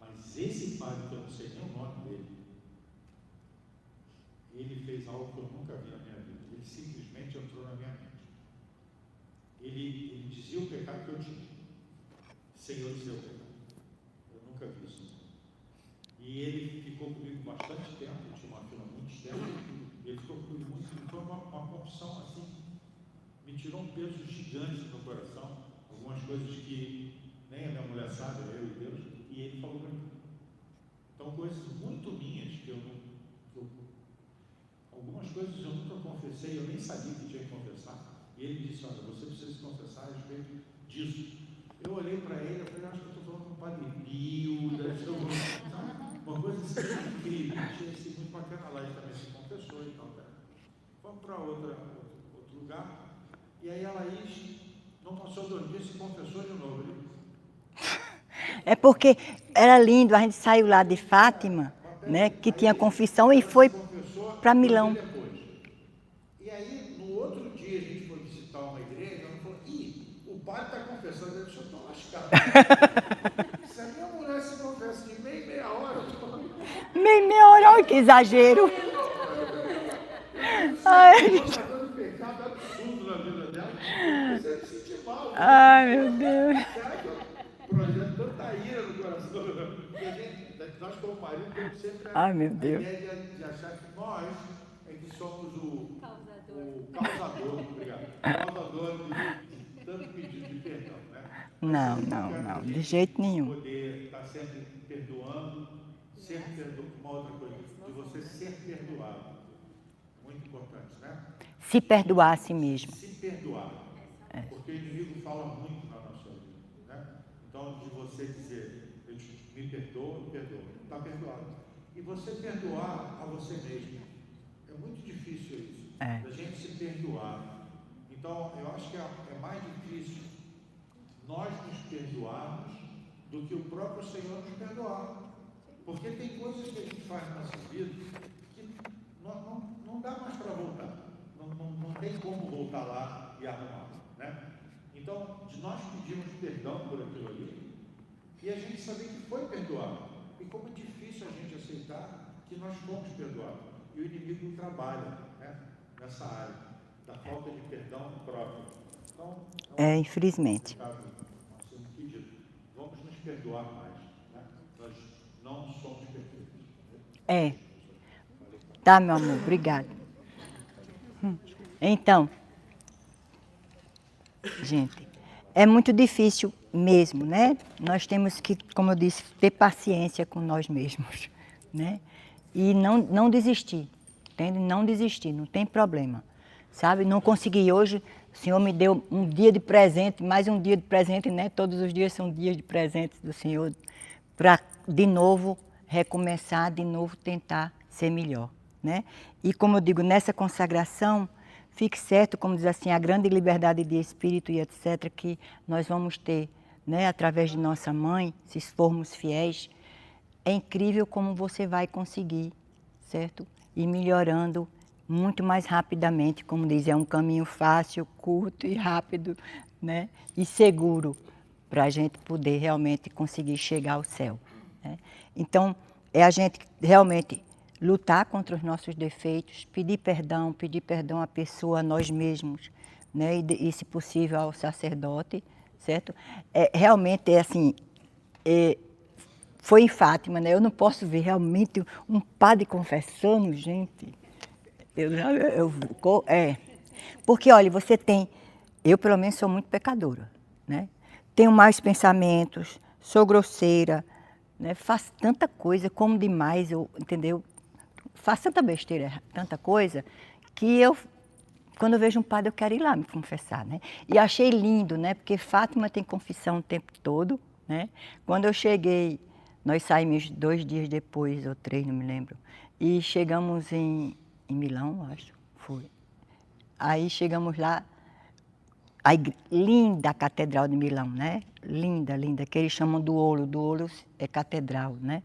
mas esse padre, que eu não sei nem o nome dele, ele fez algo que eu nunca vi na minha vida. Ele simplesmente entrou na minha mente. Ele dizia o pecado que eu tinha, sem eu dizer o pecado. Eu nunca vi isso. E ele ficou comigo bastante tempo, eu tinha uma fila muito externa, ele ficou comigo muito tempo. Foi uma confissão assim, me tirou um peso gigante no coração, algumas coisas que nem a minha mulher sabe, eu e Deus, e ele falou para mim. Então, coisas muito minhas que algumas coisas eu nunca confessei, eu nem sabia que tinha que confessar. E ele disse, olha, você precisa se confessar a respeito disso. Eu olhei para ele, eu falei, acho que eu estou falando com o Padre Pio, uma coisa assim incrível, achei assim, muito bacana. Lá ele também se confessou e tal. Vamos para outro lugar. E aí a Laís, não passou 2 dias, se confessou de novo. É porque era lindo, a gente saiu lá de Fátima, né, que tinha confissão e foi para Milão. E aí, no outro dia, a gente foi visitar uma igreja, ela falou, o padre está confessando, eu disse, eu estou lascado. Se a minha mulher se confessa de meia hora, eu estou Meia hora, olha que exagero. Ai, está dando pecado absurdo na vida dela, você se sentir mal. Ai, meu Deus. Será que eu projeto tanta ira no coração? Nós, como marido, temos sempre Ai, meu Deus. a ideia de achar que nós é que somos o causador, obrigado, causador de tanto pedido de perdão, né? Não, de jeito nenhum. Poder estar sempre perdoando, uma outra coisa, de você ser perdoado. Muito importante, né? Se perdoar a si mesmo. Se perdoar. Porque o inimigo fala muito na nossa vida, né? Então, de você dizer, eu me perdoo, está perdoado. E você perdoar a você mesmo. É muito difícil isso, da gente se perdoar. Então, eu acho que é mais difícil nós nos perdoarmos do que o próprio Senhor nos perdoar. Porque tem coisas que a gente faz na nossa vida que não dá mais para voltar. Não tem como voltar lá e arrumar, né? Então, nós pedimos perdão por aquilo ali e a gente saber que foi perdoado. E como é difícil a gente aceitar que nós fomos perdoados. E o inimigo trabalha, né, nessa área da falta de perdão próprio. Então, infelizmente. Um pedido. Vamos nos perdoar mais, né? Nós não somos perfeitos. Tá, meu amor, obrigada. Então, gente, é muito difícil mesmo, né? Nós temos que, como eu disse, ter paciência com nós mesmos, né? E não desistir, entende? Não desistir, não tem problema, sabe? Não consegui hoje, o Senhor me deu um dia de presente, mais um dia de presente, né? Todos os dias são dias de presentes do Senhor, para de novo recomeçar, de novo tentar ser melhor, né? E como eu digo, nessa consagração, fique certo, como diz assim, a grande liberdade de espírito e etc., que nós vamos ter, né, através de nossa mãe, se formos fiéis, é incrível como você vai conseguir certo? E melhorando muito mais rapidamente, como diz, é um caminho fácil, curto e rápido, né? E seguro para a gente poder realmente conseguir chegar ao céu, né? Então, é a gente realmente lutar contra os nossos defeitos, pedir perdão à pessoa, a nós mesmos, né? E se possível ao sacerdote, certo? Realmente é assim, foi em Fátima, né? Eu não posso ver realmente um padre confessando, gente. Porque, olha, você tem, eu pelo menos sou muito pecadora, né? Tenho mais pensamentos, sou grosseira, né? Faço tanta coisa, como demais, entendeu? Faço tanta besteira, tanta coisa, que quando eu vejo um padre, eu quero ir lá me confessar, né? E achei lindo, né? Porque Fátima tem confissão o tempo todo, né? Quando eu cheguei, nós saímos 2 dias depois, ou 3, não me lembro, e chegamos em Milão, acho, foi. Aí chegamos lá, linda a Catedral de Milão, né? Linda, linda, que eles chamam do Ouro é catedral, né?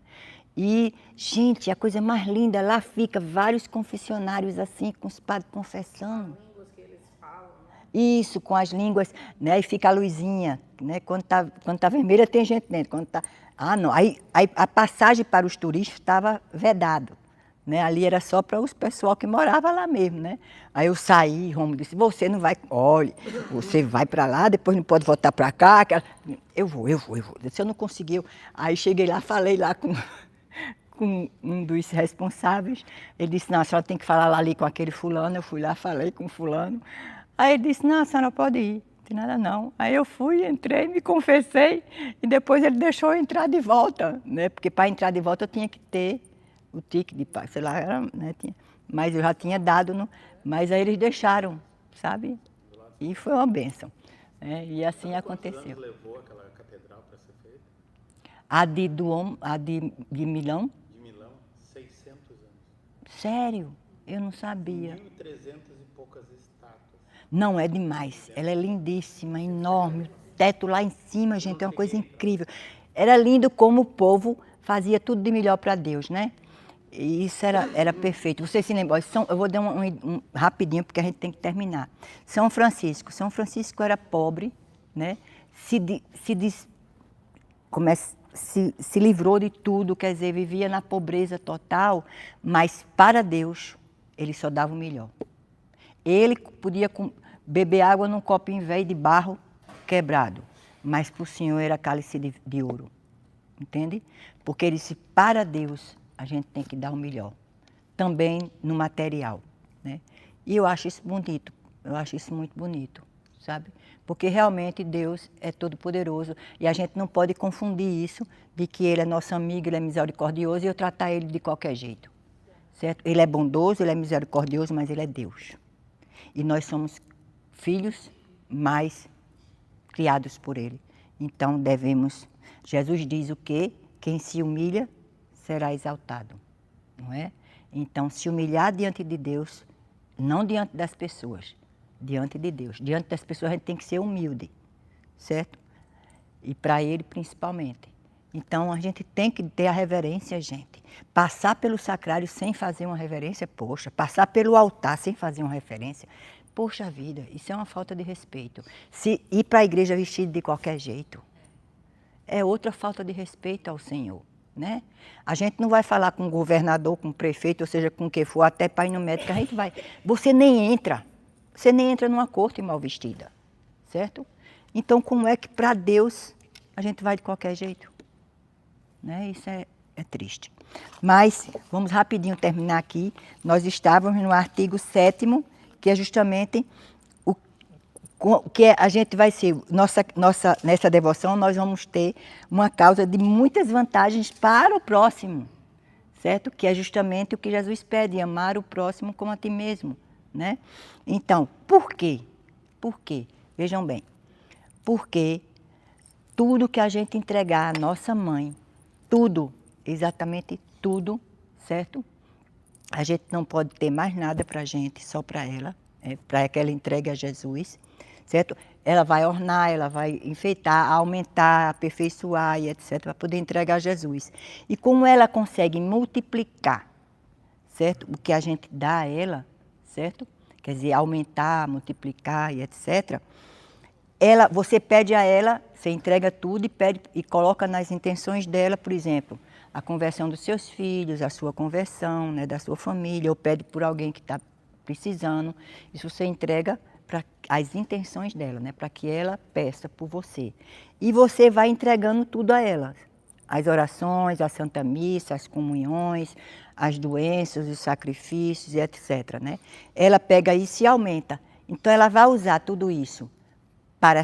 E, gente, a coisa mais linda, lá fica vários confessionários assim, com os padres confessando. As línguas que eles falam, né? Isso, com as línguas, né? E fica a luzinha, né? Quando tá vermelha tem gente dentro, quando tá... Ah, não, aí a passagem para os turistas estava vedado, né? Ali era só para os pessoal que morava lá mesmo, né? Aí eu saí, Rômulo disse, você não vai, olhe, você vai para lá, depois não pode voltar para cá. Eu vou. Se eu não conseguir, aí cheguei lá, falei lá com um dos responsáveis, ele disse, não, a senhora tem que falar lá ali com aquele fulano, eu fui lá, falei com o fulano, aí ele disse, não, a senhora pode ir, não tem nada não. Aí eu fui, entrei, me confessei, e depois ele deixou eu entrar de volta, né, porque para entrar de volta eu tinha que ter o ticket de passe, sei lá, era, né, mas eu já tinha dado, mas aí eles deixaram, sabe, e foi uma bênção, né, e assim aconteceu. Quantos anos levou aquela catedral para ser feita? A de Milão? De Milão, 600 anos. Sério? Eu não sabia. 1.300 e poucas estátuas. Não, é demais. Ela é lindíssima, enorme. O teto lá em cima, gente, é uma coisa incrível. Era lindo como o povo fazia tudo de melhor para Deus, né? E isso era perfeito. Você se lembra? Eu vou dar um rapidinho, porque a gente tem que terminar. São Francisco era pobre, né? Se livrou de tudo, quer dizer, vivia na pobreza total, mas para Deus ele só dava o melhor. Ele podia beber água num copinho velho de barro quebrado, mas para o Senhor era cálice de ouro, entende? Porque ele disse, para Deus a gente tem que dar o melhor, também no material, né? E eu acho isso bonito, eu acho isso muito bonito, sabe? Porque realmente Deus é todo-poderoso e a gente não pode confundir isso de que Ele é nosso amigo, Ele é misericordioso e eu tratar Ele de qualquer jeito, certo? Ele é bondoso, Ele é misericordioso, mas Ele é Deus. E nós somos filhos, mas criados por Ele. Então devemos, Jesus diz o quê? Quem se humilha será exaltado, não é? Então se humilhar diante de Deus, não diante das pessoas, diante de Deus. Diante das pessoas a gente tem que ser humilde, certo? E para Ele principalmente. Então a gente tem que ter a reverência, gente. Passar pelo sacrário sem fazer uma reverência, poxa. Passar pelo altar sem fazer uma reverência, poxa vida, isso é uma falta de respeito. Se ir para a igreja vestido de qualquer jeito, é outra falta de respeito ao Senhor, né? A gente não vai falar com o governador, com o prefeito, ou seja, com quem for, até para ir no médico, a gente vai. Você nem entra numa corte mal vestida, certo? Então, como é que para Deus a gente vai de qualquer jeito? Né? Isso é triste. Mas, vamos rapidinho terminar aqui. Nós estávamos no artigo 7º, que é justamente o que a gente vai ser, nessa devoção nós vamos ter uma causa de muitas vantagens para o próximo, certo? Que é justamente o que Jesus pede, amar o próximo como a ti mesmo, né? Então, por quê? Por quê? Vejam bem, porque tudo que a gente entregar à nossa mãe, tudo, exatamente tudo, certo? A gente não pode ter mais nada para a gente, só para ela, para que ela entregue a Jesus, certo? Ela vai ornar, ela vai enfeitar, aumentar, aperfeiçoar e etc., para poder entregar a Jesus. E como ela consegue multiplicar, certo? O que a gente dá a ela, certo? Quer dizer, aumentar, multiplicar e etc. Você pede a ela, você entrega tudo e pede e coloca nas intenções dela, por exemplo, a conversão dos seus filhos, a sua conversão, né, da sua família, ou pede por alguém que está precisando. Isso você entrega para as intenções dela, né, para que ela peça por você. E você vai entregando tudo a ela. As orações, a Santa Missa, as comunhões, as doenças, os sacrifícios e etc. Né? Ela pega isso e aumenta. Então ela vai usar tudo isso para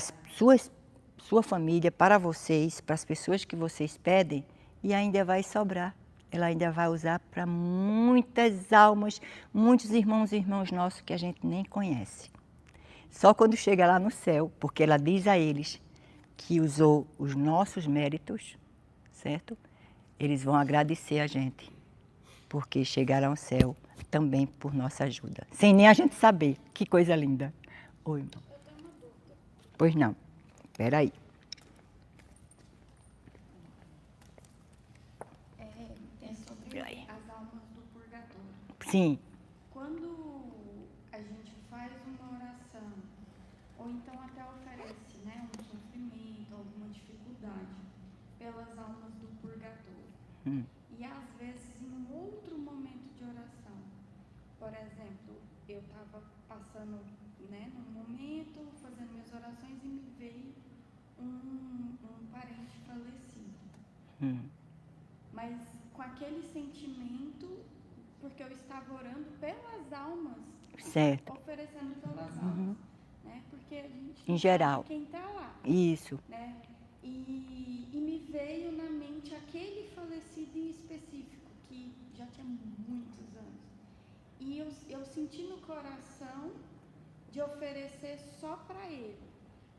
sua família, para vocês, para as pessoas que vocês pedem, e ainda vai sobrar. Ela ainda vai usar para muitas almas, muitos irmãos e irmãs nossos que a gente nem conhece. Só quando chega lá no céu, porque ela diz a eles que usou os nossos méritos, certo? Eles vão agradecer a gente, porque chegaram ao céu também por nossa ajuda. Sem nem a gente saber. Que coisa linda. Oi, irmão. Pois não. Espera aí. É sobre as almas do purgatório. Sim. Quando a gente faz uma oração, ou então até oferece, né, um sofrimento, alguma dificuldade, pelas almas do purgatório. E às vezes em um outro momento de oração, por exemplo, eu estava passando, né, num momento, fazendo minhas orações e me veio um parente falecido. Mas com aquele sentimento, porque eu estava orando pelas almas, Certo. oferecendo pelas almas, né? Porque a gente Em geral. sabe quem está lá, Isso. né? E me veio na mente aquele falecido em específico, que já tinha muitos anos. E eu senti no coração de oferecer só para ele.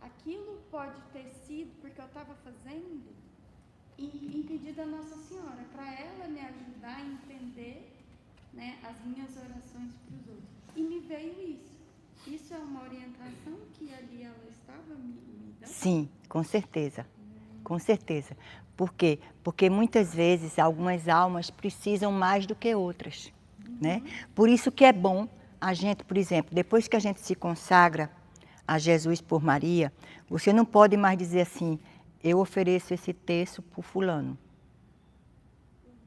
Aquilo pode ter sido porque eu estava fazendo em pedido da Nossa Senhora, para ela me ajudar a entender, né, as minhas orações para os outros. E me veio isso. Isso é uma orientação que ali ela estava me dando? Sim, com certeza. Com certeza. Por quê? Porque muitas vezes algumas almas precisam mais do que outras, né? Por isso que é bom a gente, por exemplo, depois que a gente se consagra a Jesus por Maria, você não pode mais dizer assim, eu ofereço esse terço por fulano.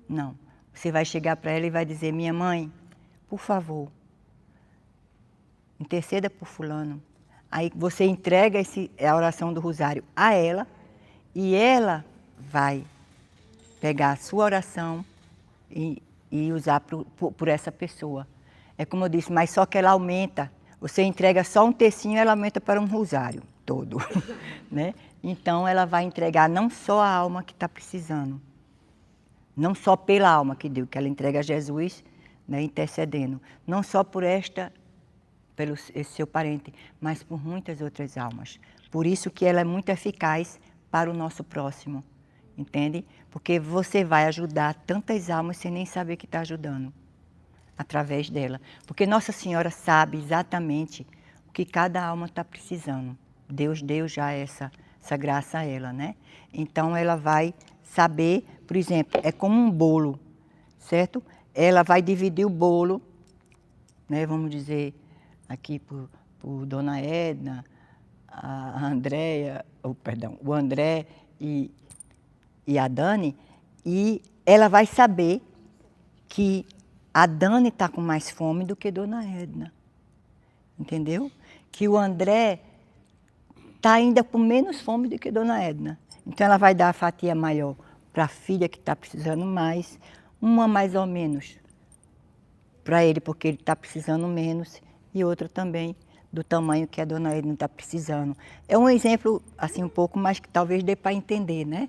Não. Você vai chegar para ela e vai dizer, minha mãe, por favor, interceda por fulano. Aí você entrega a oração do rosário a ela e ela vai pegar a sua oração e usar por essa pessoa. É como eu disse, mas só que ela aumenta. Você entrega só um tercinho, ela aumenta para um rosário todo, né? Então ela vai entregar não só a alma que está precisando, não só pela alma que deu, que ela entrega a Jesus, né, intercedendo, não só por pelo esse seu parente, mas por muitas outras almas. Por isso que ela é muito eficaz para o nosso próximo, entende? Porque você vai ajudar tantas almas sem nem saber que está ajudando, através dela. Porque Nossa Senhora sabe exatamente o que cada alma está precisando. Deus deu já essa graça a ela, né? Então ela vai saber, por exemplo, é como um bolo, certo? Ela vai dividir o bolo, né? Vamos dizer aqui por Dona Edna, a Andréia, o André e a Dani, e ela vai saber que a Dani está com mais fome do que Dona Edna, entendeu? Que o André está ainda com menos fome do que Dona Edna. Então ela vai dar a fatia maior para a filha que está precisando mais, uma mais ou menos para ele, porque ele está precisando menos, e outra também do tamanho que a Dona Edna está precisando. É um exemplo, assim, um pouco mais que talvez dê para entender, né?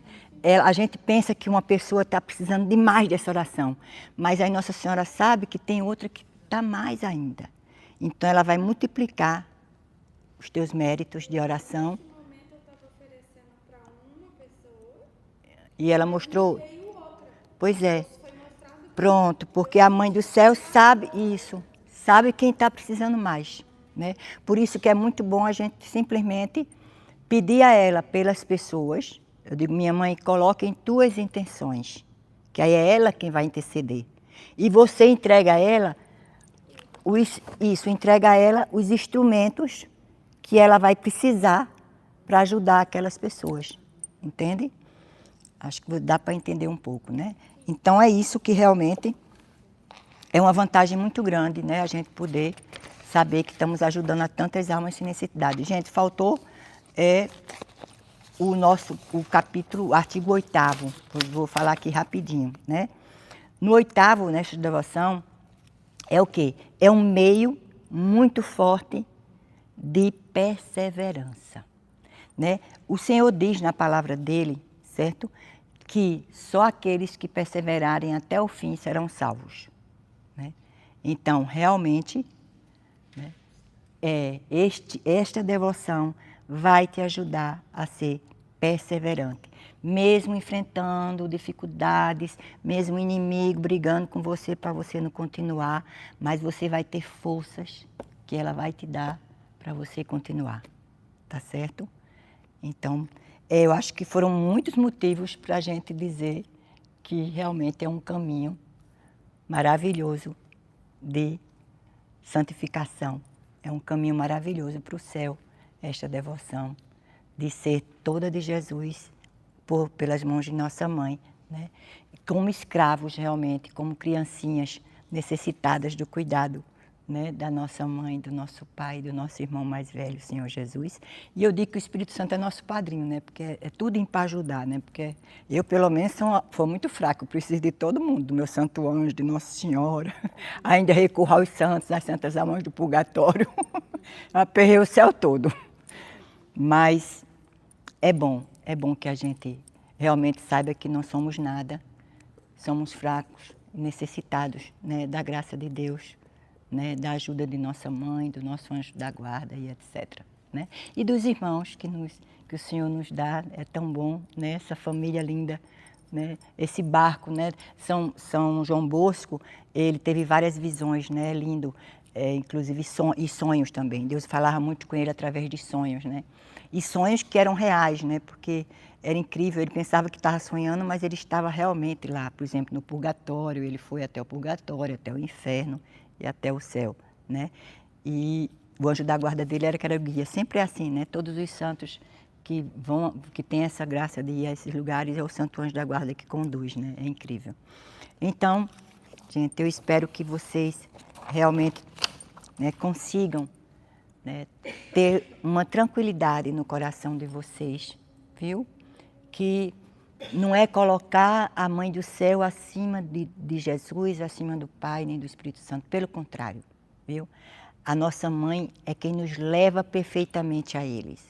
A gente pensa que uma pessoa está precisando demais dessa oração, mas aí Nossa Senhora sabe que tem outra que está mais ainda. Então ela vai multiplicar os teus méritos de oração. Nesse momento eu estava oferecendo para uma pessoa E ela mostrou. veio outra. Pois é. Foi mostrado Pronto, porque a Mãe do Céu sabe isso, sabe quem está precisando mais, né? Por isso que é muito bom a gente simplesmente pedir a ela pelas pessoas. Eu digo, minha mãe, coloque em tuas intenções, que aí é ela quem vai interceder. E você entrega a ela entrega a ela os instrumentos que ela vai precisar para ajudar aquelas pessoas. Entende? Acho que dá para entender um pouco, né? Então é isso que realmente é uma vantagem muito grande, né? A gente poder saber que estamos ajudando a tantas almas sem necessidade. Gente, faltou o capítulo, o artigo 8º. Vou falar aqui rapidinho, né? No 8º, nesta devoção, é o quê? É um meio muito forte de perseverança, né? O Senhor diz na palavra dele, certo? Que só aqueles que perseverarem até o fim serão salvos, né? Então, realmente, né, esta devoção vai te ajudar a ser perseverante. Mesmo enfrentando dificuldades, mesmo o inimigo brigando com você para você não continuar, mas você vai ter forças que ela vai te dar para você continuar, tá certo? Então, eu acho que foram muitos motivos para a gente dizer que realmente é um caminho maravilhoso de santificação. É um caminho maravilhoso para o céu, esta devoção, de ser toda de Jesus pelas mãos de nossa mãe, né? Como escravos realmente, como criancinhas necessitadas do cuidado, né, da nossa mãe, do nosso pai, do nosso irmão mais velho, Senhor Jesus. E eu digo que o Espírito Santo é nosso padrinho, né? Porque é tudo para ajudar, né? Porque eu, pelo menos, sou muito fraco, preciso de todo mundo, do meu santo anjo, de Nossa Senhora. Ainda recorro aos santos, às santas almas do purgatório. Aperrei o céu todo. Mas é bom que a gente realmente saiba que não somos nada, somos fracos, necessitados, né, da graça de Deus, né, da ajuda de nossa mãe, do nosso anjo da guarda e etc. Né? E dos irmãos que o Senhor nos dá, é tão bom, né, essa família linda, né, esse barco, né, São João Bosco, ele teve várias visões, né, lindo, inclusive sonhos também. Deus falava muito com ele através de sonhos, né? E sonhos que eram reais, né? Porque era incrível, ele pensava que estava sonhando, mas ele estava realmente lá, por exemplo, no purgatório, ele foi até o purgatório, até o inferno e até o céu, né? E o anjo da guarda dele era o guia, sempre é assim, né? Todos os santos que têm essa graça de ir a esses lugares, é o santo anjo da guarda que conduz, né? É incrível. Então, gente, eu espero que vocês realmente, né, consigam, né, ter uma tranquilidade no coração de vocês, viu? Que não é colocar a Mãe do Céu acima de Jesus, acima do Pai, nem do Espírito Santo. Pelo contrário, viu? A nossa Mãe é quem nos leva perfeitamente a eles.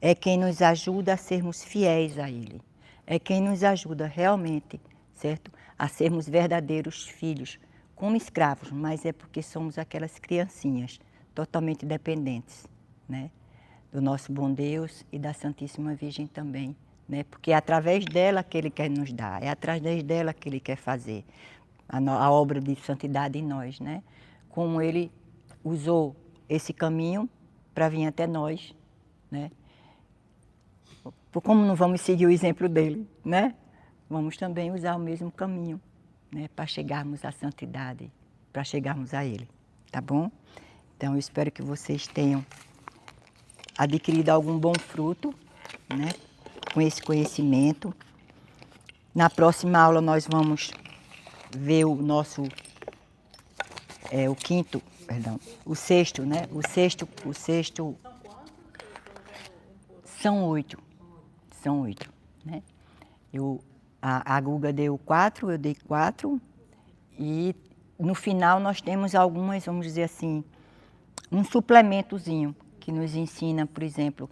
É quem nos ajuda a sermos fiéis a Ele. É quem nos ajuda realmente, certo? A sermos verdadeiros filhos, como escravos, mas é porque somos aquelas criancinhas totalmente dependentes, né, do nosso bom Deus e da Santíssima Virgem também, né, porque é através dela que Ele quer nos dar, é através dela que Ele quer fazer a obra de santidade em nós, né, como Ele usou esse caminho para vir até nós, né, como não vamos seguir o exemplo dele, né, vamos também usar o mesmo caminho, né, para chegarmos à santidade, para chegarmos a Ele, tá bom? Então, eu espero que vocês tenham adquirido algum bom fruto, né, com esse conhecimento. Na próxima aula, nós vamos ver o sexto, né? O sexto. São 8. São 8, né? A Guga deu 4, eu dei 4. E no final nós temos algumas, vamos dizer assim, um suplementozinho que nos ensina, por exemplo,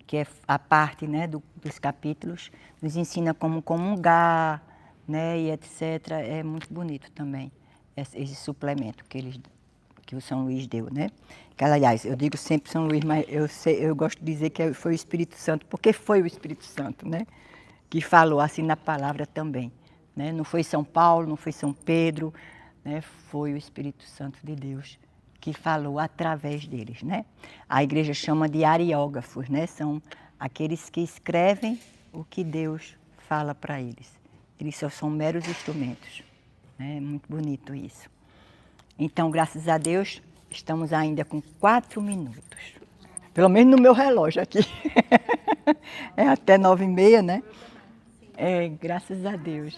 que é a parte, né, dos capítulos, nos ensina como comungar, né, e etc. É muito bonito também esse suplemento que o São Luís deu, né? Que, aliás, eu digo sempre São Luís, mas eu gosto de dizer que foi o Espírito Santo, porque foi o Espírito Santo, né, que falou assim na palavra também, né? Não foi São Paulo, não foi São Pedro, né? Foi o Espírito Santo de Deus que falou através deles, né? A igreja chama de ariógrafos, né? São aqueles que escrevem o que Deus fala para eles. Eles só são meros instrumentos, É muito bonito isso. Então, graças a Deus, estamos ainda com 4 minutos. Pelo menos no meu relógio aqui. É até 9h30, né? É, graças a Deus.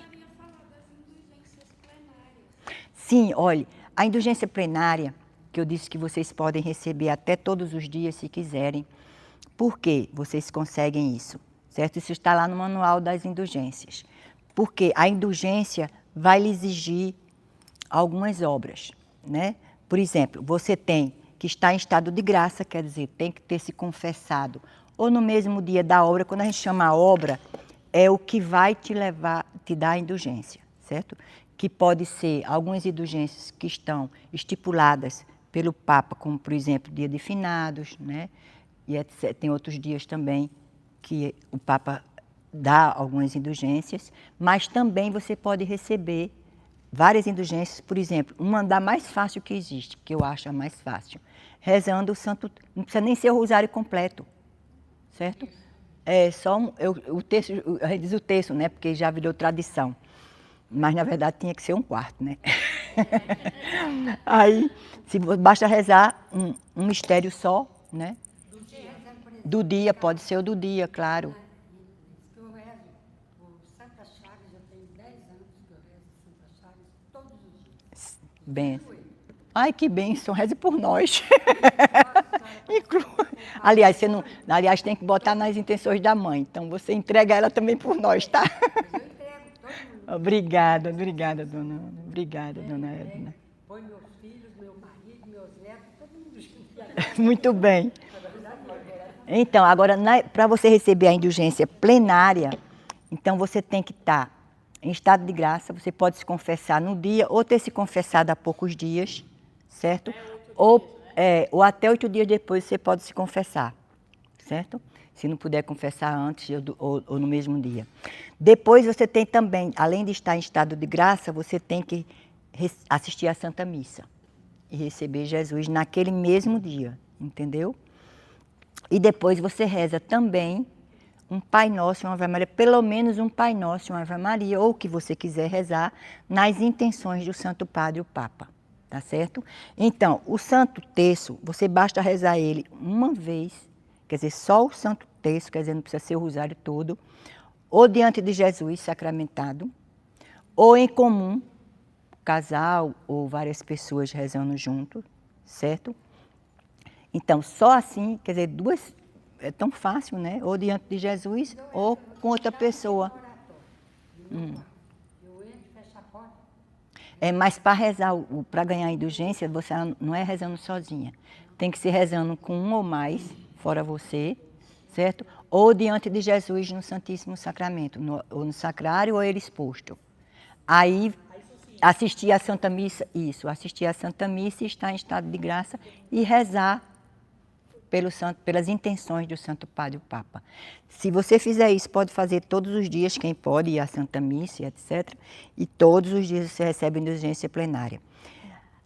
Sim, olha, a indulgência plenária, que eu disse que vocês podem receber até todos os dias, se quiserem. Por que vocês conseguem isso? Certo? Isso está lá no manual das indulgências. Porque a indulgência vai lhe exigir algumas obras, né? Por exemplo, você tem que estar em estado de graça, quer dizer, tem que ter se confessado. Ou no mesmo dia da obra, quando a gente chama a obra, é o que vai te levar, te dar a indulgência, certo? Que pode ser algumas indulgências que estão estipuladas pelo Papa, como por exemplo, dia de finados, né? E etc. Tem outros dias também que o Papa dá algumas indulgências, mas também você pode receber várias indulgências, por exemplo, uma da mais fácil que existe, que eu acho a mais fácil, rezando o santo, não precisa nem ser o rosário completo, certo? É só o texto, a gente diz o texto, né? Porque já virou tradição. Mas na verdade tinha que ser um quarto, né? Aí, basta rezar um mistério só, né? Do dia, pode ser o do dia, claro. Eu rezo o Santa Chagas, eu tenho 10 anos que eu rezo Santa Chagas todos os dias. Benção. Ai, que bênção, reze por nós. Aliás, você não, aliás, tem que botar nas intenções da mãe. Então, você entrega ela também por nós, tá? Eu entrego todo mundo. Obrigada, dona Ana. Obrigada, dona Edna. Põe meus filhos, meu marido, meus netos, todo mundo junto. Muito bem. Então, agora, para você receber a indulgência plenária, então você tem que estar em estado de graça, você pode se confessar no dia, ou ter se confessado há poucos dias, certo? Ou até 8 dias depois você pode se confessar, certo? Se não puder confessar antes ou no mesmo dia. Depois você tem também, além de estar em estado de graça, você tem que assistir à Santa Missa e receber Jesus naquele mesmo dia, entendeu? E depois você reza também um Pai Nosso e uma Ave Maria, pelo menos um Pai Nosso e uma Ave Maria, ou o que você quiser rezar, nas intenções do Santo Padre, o Papa, tá certo? Então, o Santo Terço, você basta rezar ele uma vez, quer dizer, só o Santo Terço, quer dizer, não precisa ser o rosário todo, ou diante de Jesus sacramentado, ou em comum, casal ou várias pessoas rezando junto, certo? Então, só assim, quer dizer, duas, é tão fácil, né? Ou diante de Jesus, ou com outra pessoa. Eu entro e fecho a porta. É, mas para rezar, para ganhar indulgência, você não é rezando sozinha. Tem que ser rezando com um ou mais, fora você, certo? Ou diante de Jesus no Santíssimo Sacramento, ou no sacrário, ou ele exposto. Aí, assistir à Santa Missa, assistir à Santa Missa e estar em estado de graça e rezar pelas intenções do Santo Padre, o Papa. Se você fizer isso, pode fazer todos os dias, quem pode ir à Santa Missa, etc. E todos os dias você recebe indulgência plenária.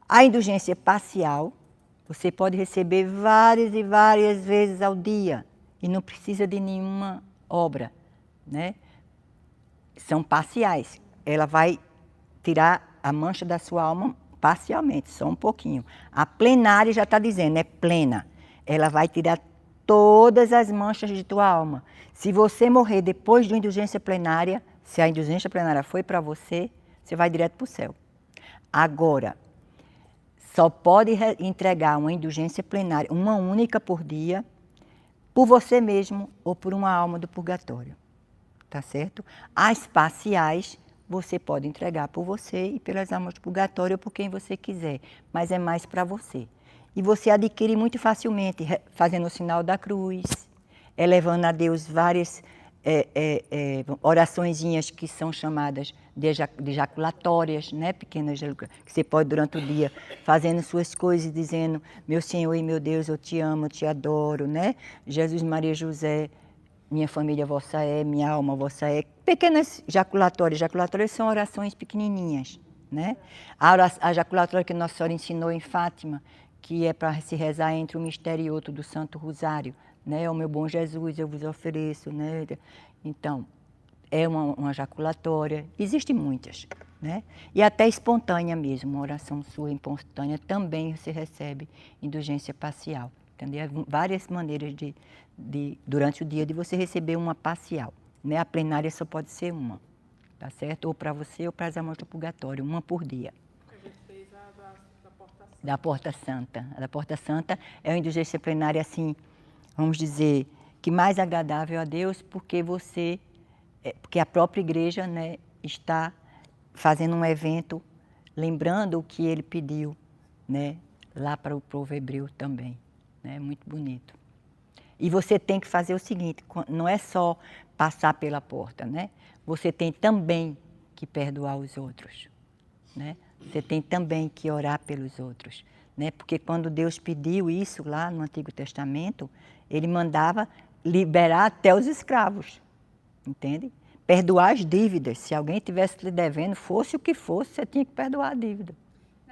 A indulgência parcial, você pode receber várias e várias vezes ao dia e não precisa de nenhuma obra, né? São parciais. Ela vai tirar a mancha da sua alma parcialmente, só um pouquinho. A plenária já está dizendo, é plena. Ela vai tirar todas as manchas de tua alma. Se você morrer depois de uma indulgência plenária, se a indulgência plenária foi para você, você vai direto para o céu. Agora, só pode entregar uma indulgência plenária, uma única por dia, por você mesmo ou por uma alma do purgatório. Tá certo? As parciais, você pode entregar por você e pelas almas do purgatório ou por quem você quiser, mas é mais para você. E você adquire muito facilmente, fazendo o sinal da cruz, elevando a Deus várias oraçõezinhas que são chamadas de ejaculatórias, né? Pequenas, que você pode durante o dia, fazendo suas coisas, dizendo, meu Senhor e meu Deus, eu te amo, eu te adoro, né? Jesus, Maria, José, minha família vossa é, minha alma vossa é. Pequenas ejaculatórias. Ejaculatórias são orações pequenininhas, né? A ejaculatória que Nossa Senhora ensinou em Fátima, que é para se rezar entre um mistério e outro do Santo Rosário, né? O meu bom Jesus, eu vos ofereço, né? Então, é uma ejaculatória. Existem muitas. né? E até espontânea mesmo, uma oração sua espontânea também você recebe indulgência parcial, entendeu? Várias maneiras durante o dia de você receber uma parcial, né? A plenária só pode ser uma, tá certo? Ou para você ou para as almas do purgatório, uma por dia. A gente fez a da Porta Santa. Da Porta Santa. A da Porta Santa é uma indulgência plenária, assim, vamos dizer, que mais agradável a Deus, porque porque a própria igreja, né, está fazendo um evento, lembrando o que ele pediu, né, lá para o povo hebreu também, né, muito bonito. E você tem que fazer o seguinte, não é só passar pela porta, né, você tem também que perdoar os outros, né, você tem também que orar pelos outros, né, porque quando Deus pediu isso lá no Antigo Testamento, ele mandava liberar até os escravos, entende? Perdoar as dívidas. Se alguém estivesse lhe devendo, fosse o que fosse, você tinha que perdoar a dívida.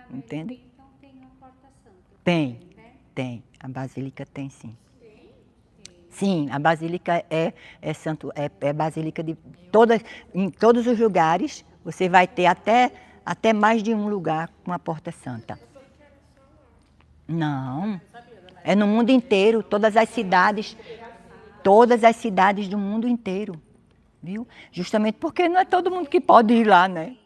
Entende? Então tem uma Porta Santa. Tem, Né? tem. A Basílica tem, sim. Sim, a Basílica é Basílica de todas, em todos os lugares, você vai ter até mais de um lugar com a Porta Santa. Não, é no mundo inteiro, todas as cidades do mundo inteiro, viu? Justamente porque não é todo mundo que pode ir lá, né?